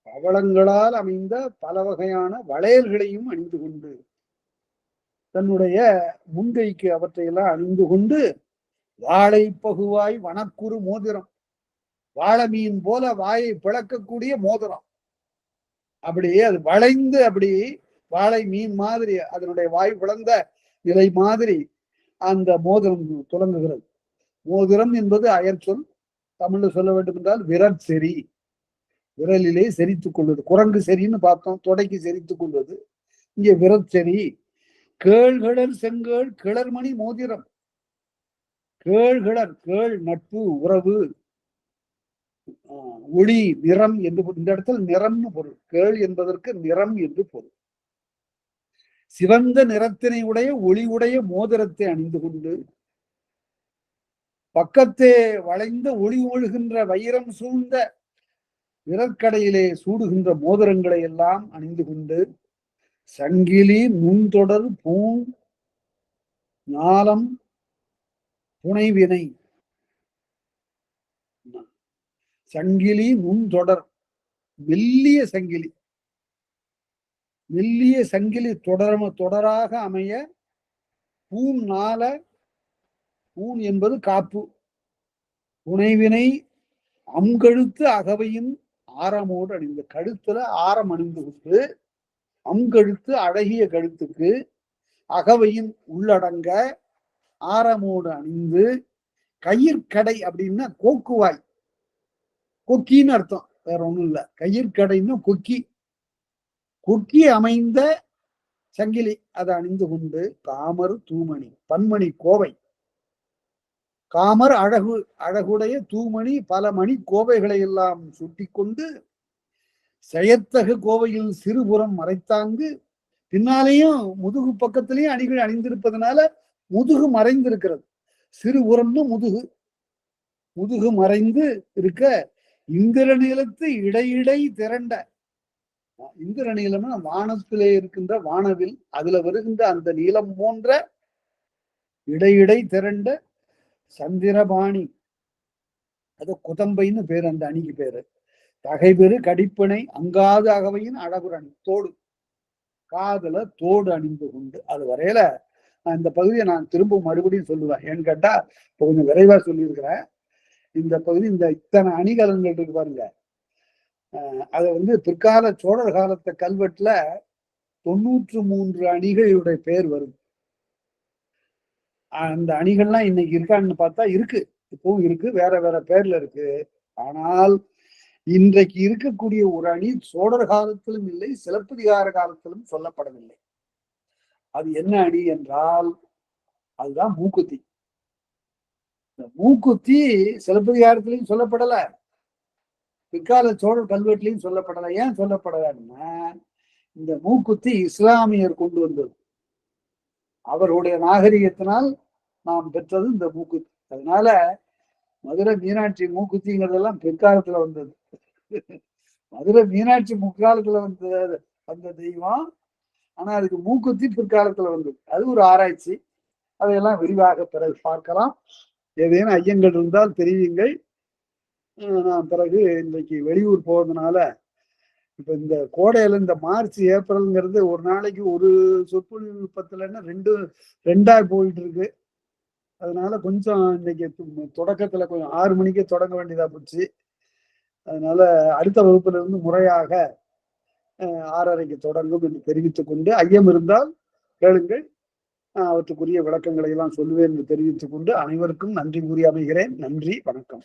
Speaker 1: பவளங்களால் அமைந்த பல வகையான வளையல்களையும் அணிந்து கொண்டு தன்னுடைய முன்கைக்கு அவற்றையெல்லாம் அணிந்து கொண்டு வாழை பகுவாய் வனக்குறு மோதிரம், வாழை மீன் போல வாயை பிளக்கக்கூடிய மோதிரம், அப்படியே அது வளைந்து அப்படி வாழை மீன் மாதிரி அதனுடைய வாய் பிளந்த நிலை மாதிரி அந்த மோதிரம் தொடங்குகிறது. மோதிரம் என்பது அயற்சொல், தமிழ்ல சொல்ல வேண்டும் என்றால் விரற்செறி, விரலிலே செரித்துக் கொள்வது. குரங்கு செரின்னு பார்த்தோம், தொடைக்கு செரித்துக் கொள்வது. இங்கே விரற்செறி. கேழ்கிழர் செங்கேள் கிளர்மணி மோதிரம், கேழ்கிழர், கேள் நட்பு உறவு, ஒளி நிறம் என்று இந்த இடத்துல நிறம்னு பொருள், கேள் என்பதற்கு நிறம் என்று பொருள். சிவந்த நிறத்தினை உடைய ஒளி உடைய மோதிரத்தை அணிந்து கொண்டு, பக்கத்தே வளைந்த ஒளி ஒழுகின்ற வைரம் சூழ்ந்த விரற்கடையிலே சூடுகின்ற மோதிரங்களை எல்லாம் அணிந்து கொண்டு, சங்கிலி முன்தொடர் பூங் ஞாலம் புனைவினை, சங்கிலி முன்தொடர் மெல்லிய சங்கிலி, மெல்லிய சங்கிலி தொடராக அமைய, பூன் நாள, பூன் என்பது காப்பு, புனைவினை அம்கழுத்து அகவையின் ஆரமோடு அணிந்த, கழுத்துல ஆரம் அணிந்து கொண்டு, அம்கழுத்து அழகிய கழுத்துக்கு அகவையின் உள்ளடங்க ஆரமோடு அணிந்து, கயிற்கடை அப்படின்னா கோக்குவாய், கொக்கின்னு அர்த்தம், வேற ஒண்ணும் இல்ல. கயிற்கடைன்னு கொக்கி, கொக்கி அமைந்த சங்கிலி அதை அணிந்து கொண்டு, காமர் தூமணி பன்மணி கோவை, காமர் அழகுடைய தூமணி பல மணி கோவைகளை எல்லாம் சுட்டி கொண்டு, செயத்தகு கோவையில் சிறுபுறம் மறைத்தாங்கு, பின்னாலேயும் முதுகு பக்கத்திலேயும் அணிகள் அணிந்திருப்பதனால முதுகு மறைந்திருக்கிறது. சிறுபுறம்னு முதுகு, முதுகு மறைந்து இருக்க, இந்திர நீளத்து இடையிடை திரண்ட, இந்திர நீளம்னா வானத்திலே இருக்கின்ற வானவில், அதுல வருகின்ற அந்த நீளம் போன்ற இடையிடை திரண்ட சந்திரபாணி, அது குதம்பைன்னு பேரு அந்த அணிக்கு பேரு. தகைபெரு கடிப்பிணை அங்காது அகவையின் அழகுரணி, தோடு, காதுல தோடு அணிந்து கொண்டு. அது வரையில இந்த பகுதியை நான் திரும்ப மறுபடியும் சொல்லுவேன். ஏன்னு கேட்டா இப்ப கொஞ்சம் விரைவா சொல்லியிருக்கிறேன். இந்த பகுதி, இந்த இத்தனை அணிகலன்கள் இருக்கு பாருங்க, அதை பிற்கால சோழர் காலத்த கல்வெட்டுல 93 அணிகளுடைய பேர் வருது. அந்த அணிகள்லாம் இன்னைக்கு இருக்கான்னு பார்த்தா இருக்கு, இப்பவும் இருக்கு, வேற வேற பேர்ல இருக்கு. ஆனால் இன்றைக்கு இருக்கக்கூடிய ஒரு அணி சோழர் காலத்திலும் இல்லை, சிலப்பதிகார காலத்திலும் சொல்லப்படவில்லை. அது என்ன அணி என்றால் அதுதான் மூக்குத்தி. இந்த மூக்குத்தி சிலப்பதிகாரத்திலையும் சொல்லப்படல, பிற்கால சோழர் கல்வெட்டுலையும் சொல்லப்படல. ஏன் சொல்லப்படலன்னா, இந்த மூக்குத்தி இஸ்லாமியர் கொண்டு வந்தது, அவருடைய நாகரிகத்தினால் நாம் பெற்றது இந்த மூக்குத்தி. அதனால மதுரை மீனாட்சி மூக்குத்திங்கிறதெல்லாம் பிற்காலத்துல வந்தது. மதுரை மீனாட்சி முற்காலத்துல வந்த தெய்வம், ஆனா அதுக்கு மூக்குத்தி பிற்காலத்துல வந்தது. அது ஒரு ஆராய்ச்சி, அதையெல்லாம் விரிவாக பிறகு பார்க்கலாம். ஏதேனும் ஐயங்கள் இருந்தால் தெரியுங்கள். நான் பிறகு இன்றைக்கு வெளியூர் போவதனால, இப்ப இந்த கோடையில இந்த மார்ச் ஏப்ரல்ங்கிறது ஒரு நாளைக்கு ஒரு சொற்பொழிவு 10 ரெண்டா போயிட்டு இருக்கு. அதனால கொஞ்சம் இன்னைக்கு தொடக்கத்துல கொஞ்சம் 6 மணிக்கே தொடங்க வேண்டியதா போச்சு. அதனால அடுத்த வகுப்புல இருந்து முறையாக 6:30க்கு தொடங்கும் என்று தெரிவித்துக் கொண்டு, ஐயம் இருந்தால் கேளுங்கள், அவற்றுக்குரிய விளக்கங்களை எல்லாம் சொல்லுவேன் என்று தெரிவித்துக் கொண்டு அனைவருக்கும் நன்றி கூறி அமைகிறேன். நன்றி, வணக்கம்.